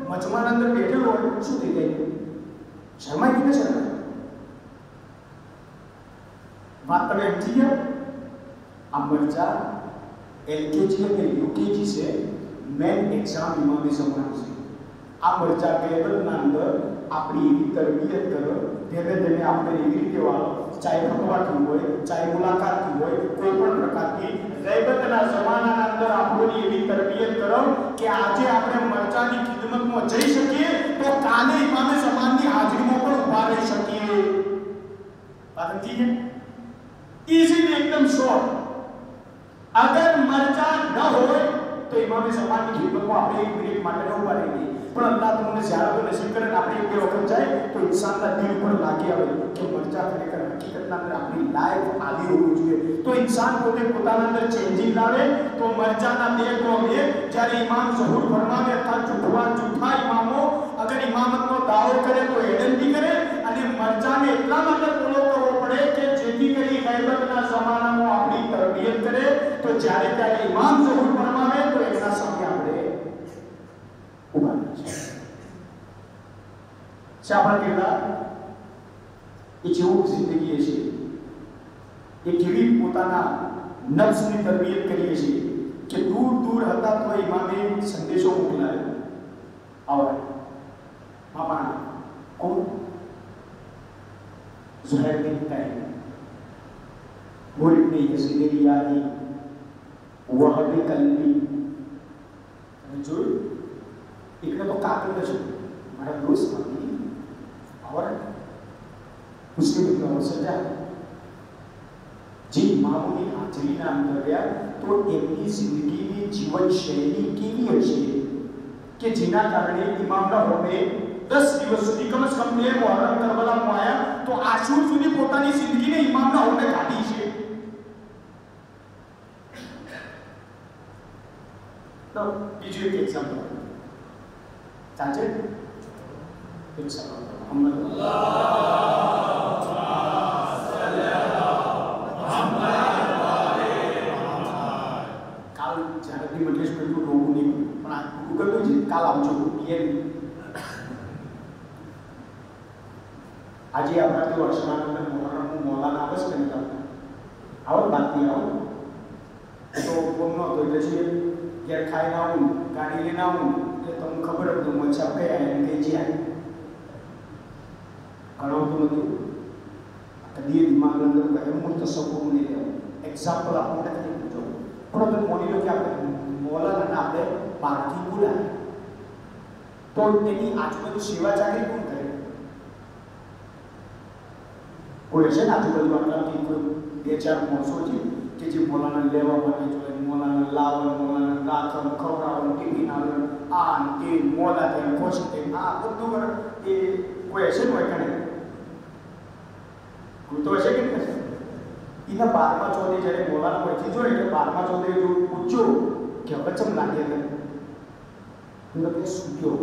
મજમાન અંદર બેઠેલો હોય શું થઈ જાય? શરમાઈ ગઈ ને શરમાઈ વાત તમે સમજી ગયા? આ મરચા એલકેજી અને યુકેજી છે મેન એક્ઝામ ઇમામે ઝમાન છે. આ મરચા કેબલના અંદર આપણી એવી તરબિયત કરો ધીમે ધીમે આપણે એવી રીતે વાળો ચાહે ફકવાથી હોય ચાહે મુલાકાતથી હોય કોઈ પણ પ્રકારની ગૈબતના જમાનાના અંદર આપણને એવી તરબિયત કરો કે આજે આપણે મરચાની ખિદમતમાં જઈ શકીએ તો કાલે ઇમામે ઝમાનની હાજરીમાં પણ ઊભા રહી શકીએ. વાત સમજી છે? ઈઝી એકદમ શોર્ટ. અગર મરચા ન હોય તો ઇમામે ઝમાનની ખિદમતમાં આપણે 1 મિનિટ માટે ન ઊભા રહીએ. પણ અલ્લાહ તમને જ્યારે તો નસીબ કરે આપણે એક બે વખત જાય તો ઇન્સાનના દિલ પર લાગી આવે કે મરચા ખરેખર હકીકતના અંદર આપણી લાઈફ આવી હોવી જોઈએ. તો ઇન્સાન પોતે પોતાના અંદર ચેન્જિંગ લાવે તો મરચાના બે કોમ એક જ્યારે ઇમામ ઝહુર ફરમાવે અથવા જુઠ્ઠા ઇમામો અગર ઇમામતનો દાવો કરે તો એડન્ટી કરે અને મરચાને એટલા માટે ફોલો કરવો પડે કે જેથી કરી ગૈબતના જમાનામાં આપણી તરબિયત કરે તો જ્યારે ત્યારે ઇમામ ઝહુર ફરમાવે તો એના સામે આપણે ઉભા શાબાશ કિરદાર એ જેવું જિંદગી છે એ કેવી પોતાના નફ્સની તરબિયત કરીએ છીએ કે દૂર દૂર હતા તો ઇમામે સંદેશો મોકલાયો और मामा कौन ज़ुहैर बिन तैम मुरिद ने यज़ीदी यानी वहब कल्बी जो एक तो कातिल है हमारा दोस्त मानी और मुस्लिम इब्न सजा जिन मामूली हाजरीना अंदर गया तो एमनी जिंदगीની જીવન શૈલી કેવી હશે કે જેના કારણે ઇમામના હોમે 10 દિવસ સુધી કમ સે કમ ને મુહર્રમ કરબલામાં આયા તો આશુર સુધી પોતાની જિંદગીને ઇમામના હોમે કાઢી છે. તો બીજું એક એક્ઝામ્પલ ચાચે એક સવાલ મોહમ્મદ કાલ જ્યારે બી મજલિસ પર તો લોગો નહીં પણ આ ગૂગલ તો જે કાલ આવજો એ આજે આપણા તો વર્ષમાં મુહર્રમ મૌલાના આવે છે ને આવો બાકી આવો તો કોમનો તો એટલે છે ઘેર ખાઈને આવું ગાડી લઈને આવું એટલે તમને ખબર જ નહીં મચ્છા કયા એને કઈ જ્યાં ઘણો તો નથી કદી દિમાગ અંદર એમ હું તો સપોર્ટ નહીં લેવું એક્ઝામ્પલ આપણને નથી પૂછો પણ તમે માની લો કે આપણે મૌલાનાને આપણે બહારથી બોલાય તો એની આજુબાજુ સેવા ચાકરી કોણ કરે? કોઈ હશે ને આજુબાજુ આટલાથી કોઈ 2-4 માણસો છે કે જે મૌલાના લેવા માટે જોઈએ મૌલાના લાવવા મૌલાના રાખવા ખવડાવવા ટિફિન આવે આ તે મોડા તે ખુશ તે આ બધું કરે એ કોઈ હશે ને હોય કણે કોઈ તો હશે કે નહીં? એના 12મા ચોથે જ્યારે મૌલાના પછી જોઈએ એટલે 12મા ચોથે જો પૂછો કે વચમ લાગે કે એટલે સૂક્યો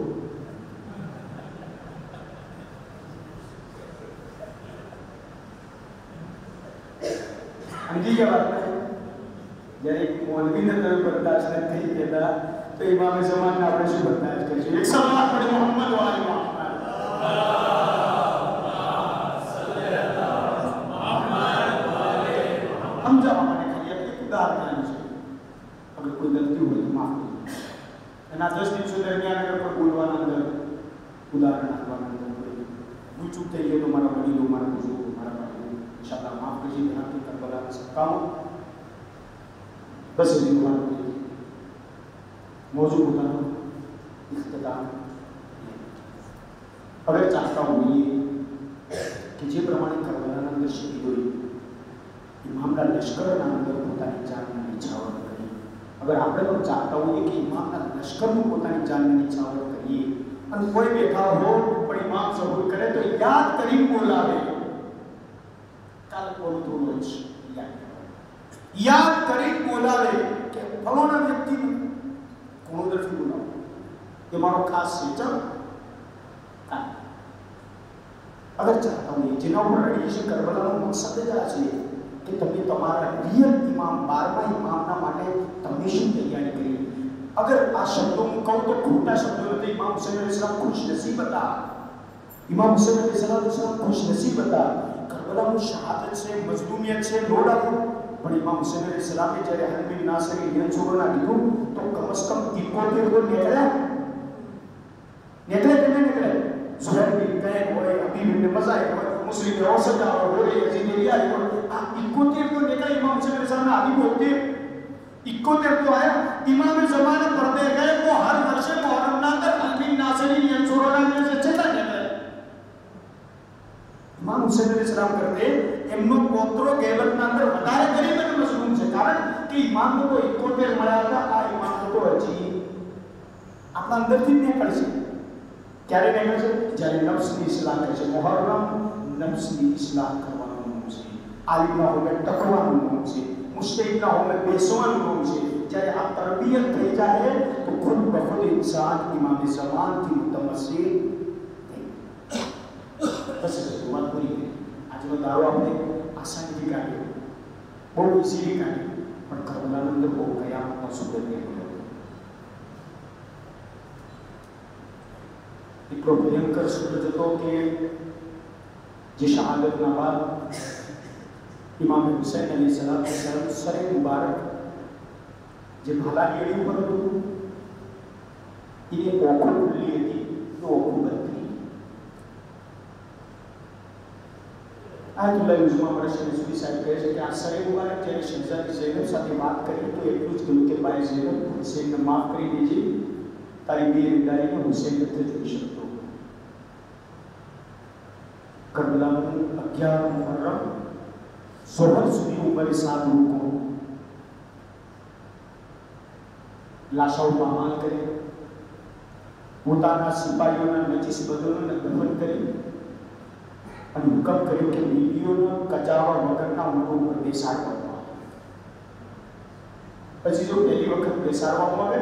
સમજી ગયા વાત જ્યારે મૌલવીને તમે બરદાસ્ત નથી કહેતા તો ઇમામે ઝમાનને આપણે શું બરદાસ્ત કરીશું? એક સલાત પડે મોહમ્મદ વાલી कोई गलती हो तो माफ करो। एना 10 દિવસો દરમિયાન અગર કોઈ બોલવાના અંદર ઉદાહરણ આપવાના અંદર કોઈ ભૂલ ચૂક થઈ ગઈ તો મારા વડીલો, મારા બુઝુર્ગો, મારા ભાઈઓ ઇન્શાઅલ્લાહ માફ કરજે, ઘણાથી કરબલાના સબકાઓ બસ એ દુઆ કરી मौजूद होता है इख्तिताम। अगर चाहता हूँ ये कि जे प्रमाणे करबलाना अंदर शहीद हुई इमामना लश्करना अंदर પોતાની જાનને નિછાવર કરી, अगर આપણે પણ ચાહતા હોઈએ કે ઇમામના લશ્કરનું પોતાની જાનને નિછાવર કરીએ અને કોઈ બેઠા હો પણ ઇમામ સબૂર કરે તો યાદ કરી બોલાવે, કાલ બોલતું જ યાદ કરી બોલાવે કે ફલાણા વ્યક્તિ કોણ દર્શન બોલાવો ये मारो खास है। चल अगर चाहता हूँ जिना पर रेडिएशन करबलाનો મકસદ જ આ છે કે તમે તમારા રિયલ ઇમામ 12મા ઇમામના માટે તમે શું તૈયારી કરી। अगर આ શબ્દો હું કહું તો ખોટા શબ્દો નથી। ઇમામ હુસૈન અલૈહિસ્સલામ ખુશનસીબ હતા, ઇમામ હુસૈન અલૈહિસ્સલામ ખુશનસીબ હતા। કરબલાનું શહાદત છે, મઝલૂમિયત છે, નો ડાઉટ, પણ ઇમામ હુસૈન અલૈહિસ્સલામે જ્યારે હલબિન નાસરી યંસુરના કીધું તો કમ સે કમ 71 को નીકળ્યા निकले कितने निकले सुहैल बिन कैब होए, हबीब इब्न मज़ाहिब होए, मुस्लिम के औसत होए, यजीद रिया हो, 71 को निकला इमाम हुसैन अलैहिस्सलाम ने आदि बोलते 71 तो आया। इमाम ज़माना पढ़ते गए वो हर वर्ष मुहर्रम ना अंदर हलबिन नासरी यंसुरना में से चला निकले। इमाम हुसैन अलैहिस्सलाम करते એમનો પોત્રો ગેબતના અંદર વધારે ગરીબ અને મજલૂમ છે, કારણ કે ઇમામ તો 71 મળ્યા હતા, આ ઇમામ તો હજી આપણા અંદરથી જ નીકળશે। ક્યારે નીકળે છે? જ્યારે નફ્સની ઇસ્લાહ કરે છે। મુહર્રમ નફ્સની ઇસ્લાહ કરવાનું નામ છે, આલિમના હોમે ટકવાનું નામ છે, મુસ્તહિદના હોમે બેસવાનું નામ છે। જ્યારે આ તરબિયત થઈ જાય તો ખુદ બખુદ ઇન્સાન ઇમામ ઝમાનથી મુતમસ્સિલ થઈ। બસ વાત પૂરી કરી। આજનો દારો આપણે આસાનીથી કાઢ્યો, બહુ ઇઝીલી કાઢ્યો, પણ કરબલાના અંદર બહુ કયામતનો સુગંધ નીકળ્યો। એટલો ભયંકર સૂરજ હતો કે જે શહાદતના બાદ ઇમામ હુસૈન અલૈહિસ્સલામ સરે મુબારક જે ભાલાની એડી ઉપર હતું એની ઓખો ખુલ્લી હતી, એ ઓખો બંધ થઈ। આયતુલ્લાહ યુઝુમા મરશદી સુફી સાહેબ કહે છે કે આ સરે મુબારક જ્યારે શહેજાદી ઝૈનબ સાથે વાત કરી તો એટલું જ કહ્યું કે બાઈ ઝૈનબ હુસૈનને માફ કરી દેજે, તારી બેરંદારીને હુસૈન નથી જોઈ શકતો। करबलाનું 11 मुहर्रम सोहर સુધી ઉંમરે 7 લોકો લાશો પામાલ કરી પોતાના સિપાહીઓના નજીસ બદલોને દફન કરી અને હુકમ કર્યો કે બીબીઓનો કચાવા વગરના ઊંટો ઉપર બેસાડવામાં આવે। પછી જો પહેલી વખત બેસાડવામાં આવે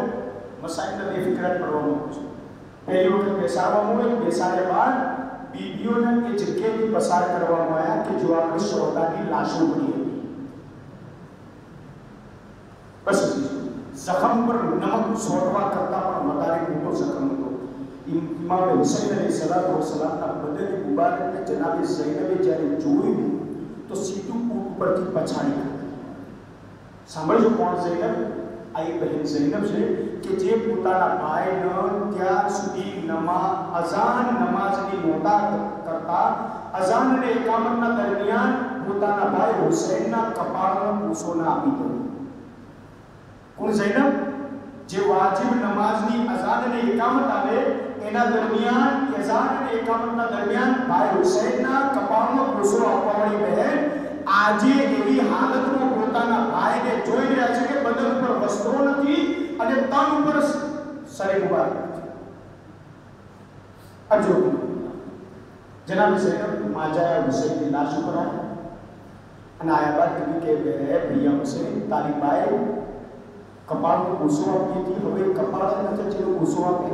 મસાઈલને બેફિકરાટ પડવામાં આવે। પહેલી વખત બેસાડવામાં આવે, બેસાડ્યા બાદ बीबीओने એ જગ્યાથી પસાર કરવામાં આવ્યા કે જો આપણે શોહદાની લાશો પડી હતી। બસ જખમ પર નમક છોડવા કરતા પણ વધારે મોટો જખમ હતો। ઇમામ હુસૈન અલૈહિસ્સલામના બદન મુબારકને જનાબે ઝૈનબે જ્યારે જોયું તો સીધું ઊંટ પરથી પછાડી નાખી। સાંભળજો કોણ ઝૈનબ? આ એક બહેન ઝૈનબ છે કે જે પોતાના ભાઈને ત્યાર સુધી અઝાન નમાઝની નોટા કરતા અઝાન અને ઇકામતના દરમિયાન પોતાના ભાઈ હુસૈનના કપાળનો પૂછોના આપી દો। કોણ ઝૈનબ? જે વાજિબ નમાઝની અઝાન અને ઇકામત આવે એના દરમિયાન અઝાન અને ઇકામતના દરમિયાન ભાઈ હુસૈનના કપાળનો પૂછો આપવાવાળી બહેન આજે એવી હાલતમાં પોતાના ભાઈને જોઈ રહ્યા છે કે બદન ઉપર વસ્ત્રો નથી અને તન ઉપર સરે મુબારક નથી। અજો જનાબ ઝૈનબ માજાયા હુસૈનની લાશ ઉપર આવ્યા અને આયા બાદ કીધું કે ભૈયા હુસૈન તારી બાએ કપાળનો ભૂસો આપી હતી, હવે કપાળ જ નથી જેનો ભૂસો આપે।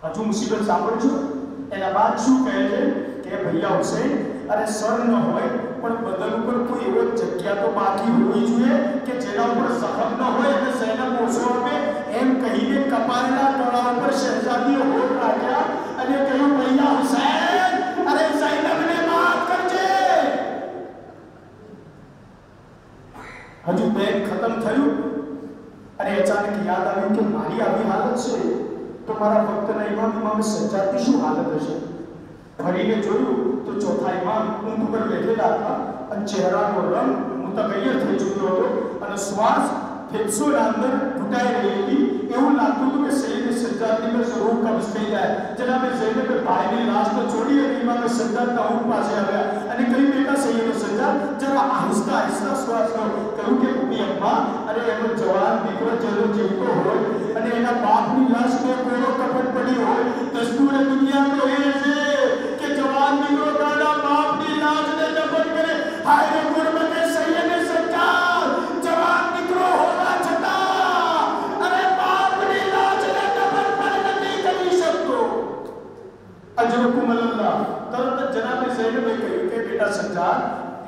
હજુ મુસીબત સાંભળજો। એના બાદ શું કહે છે કે ભૈયા હુસૈન અરે સર ન હોય પણ બદન ઉપર કોઈ એવો જગ્યા તો બાકી હોવી જોઈએ કે જેના ઉપર જખમ ન હોય અને ઝૈનબ ઓછો આપે। એમ કહીને કપાળના ગળા ઉપર શહેજાદીએ હોઠ રાખ્યા અને કહ્યું ભૈયા હુસૈન અરે ઝૈનબને માફ કરજે। હજુ બેન ખતમ થયું અને અચાનક યાદ આવ્યું કે મારી આવી હાલત છે તો મારા વખતના ઇમામ સજ્જાદની શું હાલત હશે. ફરીને જોયું તો ચોથા ઇમામ ઊંઘ પર બેઠેલા હતા અને ચહેરાનો રંગ મુતગય્યર થઈ ચૂક્યો હતો અને શ્વાસ ફેફસોના અંદર ઘૂંટાઈ રહી હતી. એવું લાગતું હતું કે સૈયદ સજ્જાદની પર રૂહ કબ્જ થઈ જાય. જનાબે ઝૈનબે ભાઈની લાશને છોડી અને ઇમામ સજ્જાદના ઊંઘ પાસે આવ્યા અને કહ્યું, બેટા સૈયદ સજ્જાદ, જરા આહિસ્તા આહિસ્તા શ્વાસ લો. કહ્યું કે ઉમ્મી અમ્મા, અરે એનો જવાન દીકરો જેનો જીવતો હોય અને એના બાપની લાશ પર કોરો કફન પડી હોય, દસ્તુરે દુનિયા તો એ છે કે જવાન દીકરો તારા બાપની લાશને દફન કરે. હાય રે ગુરબતે સૈયદ સજ્જાદ, જવાન દીકરો હોવા છતાં અરે બાપની લાશને દફન પણ નથી કરી શકતો. અજરકુમ અલ્લાહ. તરત જનાબે ઝૈનબે કહ્યું કે બેટા સજ્જાદ,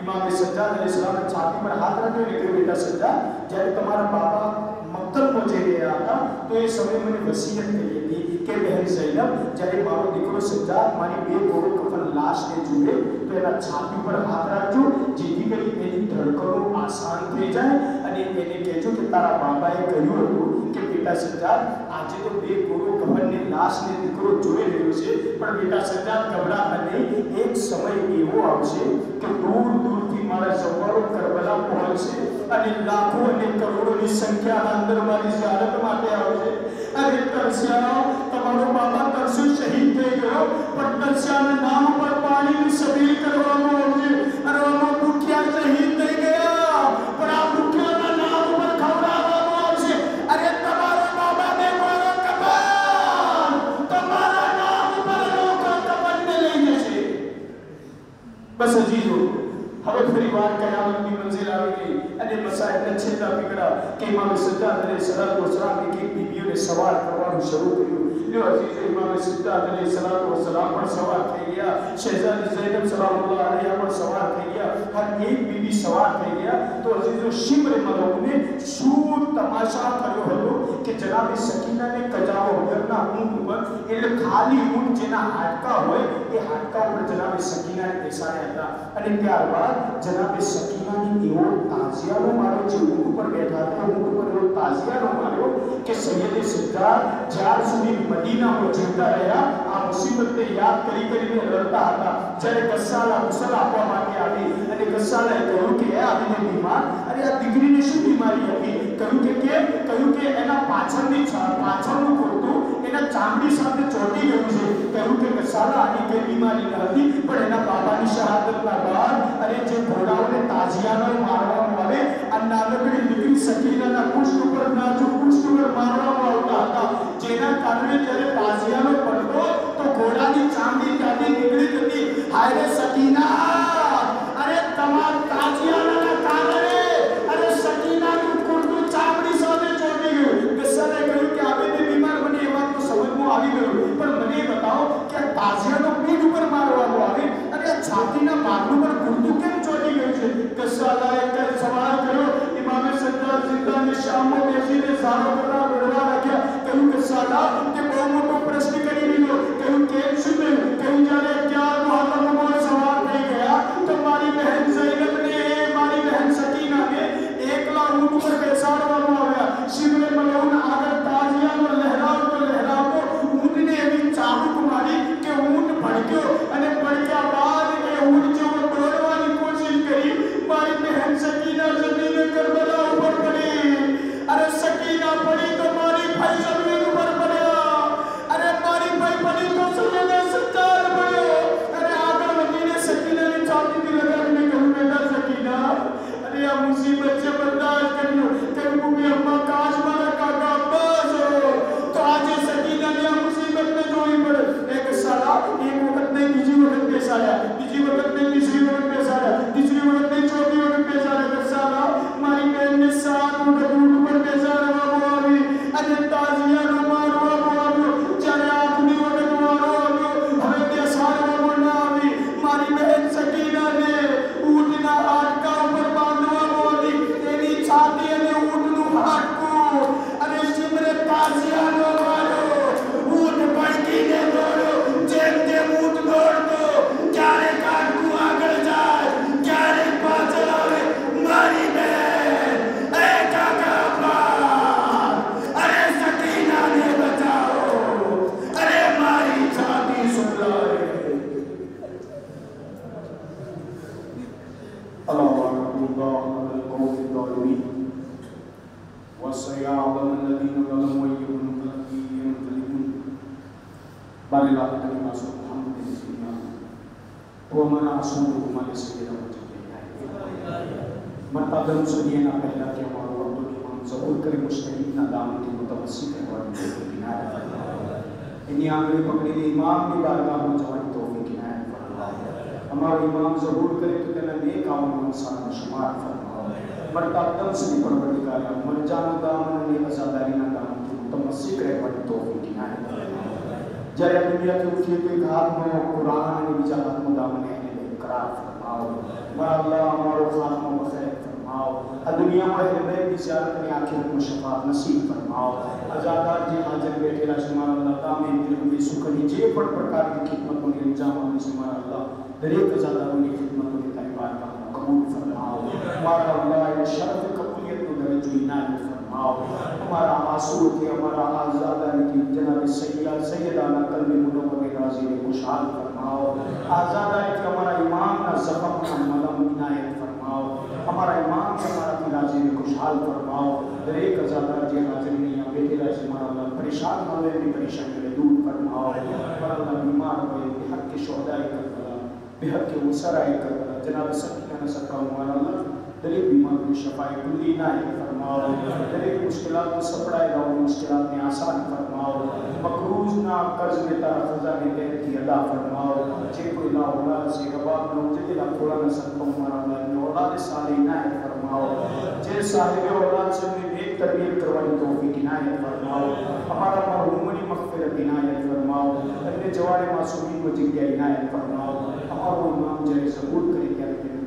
ઇમામ સજ્જાદ અલૈહિસ્સલામ છાતી પર હાથ રાખ્યો અને કહ્યું, બેટા સજ્જાદ, જ્યારે તમારા બાપા મક્તલ પહોંચી રહ્યા હતા તો એ સમયે મને વસીયત કરી હતી કે બહેન ઝૈનબ, જ્યારે મારો દીકરો સજ્જાદ મારી બે કોરો કફન લાશને જુએ તો એના છાતી પર હાથ રાખજો, જેથી કરી એની ધડકનો આસાન થઈ જાય અને એને કહેજો કે તારા બાબાએ કહ્યું હતું કે બેટા સજ્જાદ, આજે તો બે કોરો કફનની લાશને દીકરો જોઈ રહ્યો છે, પણ બેટા સજ્જાદ ગભરાતા નહીં. એક સમય એવો આવશે કે દૂર દૂરથી મારા જવારો કરબલા પહોંચશે અને લાખો અને કરોડોની સંખ્યાના અંદર મારી ઝિયારત માટે આવશે. અરે તરસ્યા, તમારો બાબા તરસ્યો શહીદ થઈ ગયો, પણ તરસ્યાના નામ પર પાણીની સબીલ કરવામાં આવશે. અરે આનો ભૂખ્યા શહીદ થઈ ગયા, પણ આ ભૂખ્યાના નામ પર ખવડાવવામાં આવશે. અરે તમારો બાબાને મારો કફન તમારા નામ પર લોકો કફનને લઈ જશે. બસ અજીજો, હવે ફરી વાર કયામતની મંઝિલ આવી ગઈ અને મસાઈલના છેલ્લા પીકડા કે ઇમામ સજ્જાદ અલૈહિસ્સલામ એક બીબીઓને સવાલ કરવાનું શરૂ કર્યું. લ્યો અજીઝ, ઇમામ સજ્જાદ અલૈહિસ્સલામ પણ સવાલ થઈ ગયા, શહેઝાદી ઝૈનબ સલામુલ્લાહ અલૈહા પણ સવાલ થઈ ગયા, હર એક બીબી સવાલ થઈ ગયા. તો અજીઝો, શિમ્ર મલકને શું તમાશા કર્યો હતો કે જનાબે સકીનાને કજાઓ વગરના ઊંટ ઉપર, એટલે ખાલી ઊંટ જેના હાડકા હોય એ હાડકા ઉપર જનાબે સકીનાને બેસાડ્યા હતા. અને ત્યારબાદ જનાબે સકીનાની એવો તાજિયાનો માર્યો, જે ઊંટ ઉપર બેઠા હતા ઊંટ ઉપર એવો તાજિયાનો માર્યો કે સૈયદ સજ્જાદ જ્યાર સુધી મદીનામાં જીવતા રહ્યા આ મુસીબતને યાદ કરી કરીને રડતા હતા. જ્યારે ગસ્સાલા મુસલ આપવા માટે આવી અને ગસ્સાલાએ કહ્યું કે આવીને બીમાર, અરે આ દીકરીને શું બીમારી હતી? કહ્યું કે એના પાછળનું કુર્તું એના ચામડી સાથે ચોંટી ગયું છે. કહ્યું કે ગસ્સાલા, આની કઈ બીમારી ન હતી, પણ એના બાબાની શહાદતના બાદ અને જે ઘોડાઓને તાજિયાનો મારવામાં આવે આ નાનકડી દીકરી સકીનાના પુષ્ટ ઉપર નાજુક પુષ્ટ ઉપર મારવામાં આવતા હતા, જેના કારણે જ્યારે તાજિયાનો પડતો તો ઘોડાની ચામડી ત્યાંથી નીકળી જતી. હાય રે સકીના, અરે તમારા તાજિયાના કારણે અરે સકીનાનું કુર્તું ચામડી સાથે ચોંટી ગયું. ગસ્સાને કહ્યું કે આબેને બીમાર, મને એ વાત તો સમજમાં આવી ગયું, પણ મને બતાવો કે આ તાજિયાનો પીઠ ઉપર મારવામાં આવે અને આ છાતીના ભાગનું પર કુર્તું કેમ ચોંટી ગયું છે? ગસ્સાલાએ કઈ સવાલ કર્યો. ઇમામે સજ્જાદ જિંદાની શામમાં બેસીને સારો કરવા રડવા લાગ્યા. કહ્યું ગસ્સાલા, કે બહુ મોટો પ્રશ્ન કરી દીધો. કહ્યું કેમ શું થયું? કહ્યું જ્યારે 11 મુહર્રમમાં સવાર થઈ ગયા તો મારી બહેન ઝૈનબને મારી બહેન સકીનાને એકલા ઊંટ ઉપર બેસાડવામાં આવ્યા. શિબરે મલઉન આગળ તાજિયાનો લહેરાવતો ઊંટને એવી ચાબુક મારી કે ઊંટ ભડક્યો અને ભડક્યા બાદ એ ઊંટ જેવો દોડવાની કોશિશ કરી. મારી બહેન સકીના જમીને કરબલા ઉપર પડી. અરે સકીના પડી તો મારી ભાઈ જમીન ઉપર પડ્યા. वसयाबल लदीन ज़लमू यंक़लिबून बारिला तकरीमा सुब्हान नसीया तो हमारा आंसू हमारे से रह चुके मत आदम सदिए ना पहला के हमारो अब्दुल इमाम ज़बूर करे मुस्तहीद ना दाम के मुतवस्सित है और किनारे इन्हीं आंगली पकड़ी दे इमाम की बारगाह में जवान तौफीक इनायत फरमाओ हमारा इमाम ज़बूर करे तो तेरा नेक आवन इंसान में शुमार फरमाओ मरता दम से परवरदिगार मर जानो दामन ने अज़ादारी ना दाम के मुतवस्सित है और तौफीक इनायत फरमाओ जय दुनिया के उठे के घात में कुरान ने विजात में दामन ने इकरार फरमाओ मर अल्लाह हमारो खात्मा बखैर दुनिया में हृदय की ज़ियारत में आखिरत में शफाअत नसीब फरमाओ आज़ादार जी हाजिर बैठे ला शुमार अल्लाह तामे दिल में सुखनी जे पर प्रकार की खिदमत में अंजाम में शुमार अल्लाह दरेक आज़ादारों की खिदमत में तैबार का कबूल फरमाओ हमारा अल्लाह ये शर्फ कबूलियत को दर्जे इनायत फरमाओ हमारा आंसू थे हमारा आज़ादार की जनाब सैयदाना कल्बे मुनव्वर राज़ी ने खुशहाल फरमाओ आज़ादार की हमारा ईमान ना ज़ख्म ना मलम इनायत फरमाओ हमारा ईमान के हमारा राजी ने खुशहाल फरमाओ दरेक आज़ादार जी हाजिर ने यहाँ बैठे रहे हमारा अल्लाह परेशान होने की परेशानी दूर फरमाओ हमारा अल्लाह बीमार हुए बेहद के शोहदाए करबला बेहद के उसराए करबला जनाब सकीना ने सका हमारा अल्लाह दरेक बीमार की शफाए कुल्ली इनायत फरमाओ दरेक मुश्किलात में सपड़ाए रहो मुश्किलात में आसान फरमाओ मकरूज ना कर्ज में तारा खजाने दे की अदा फरमाओ जे कोई ला औलाद से रबाब न जे ला थोड़ा न सकता हमारा अल्लाह औलाद साले इनायत फरमाओ जे साहिब औलाद से ने नेक तरबियत करवाई तौफीक इनायत फरमाओ हमारा मरहूमनी मग़फ़िरत इनायत फरमाओ अपने जवारे मासूमी को जिंदगी इनायत फरमाओ हमारा इमाम जय ज़बूर करे क्या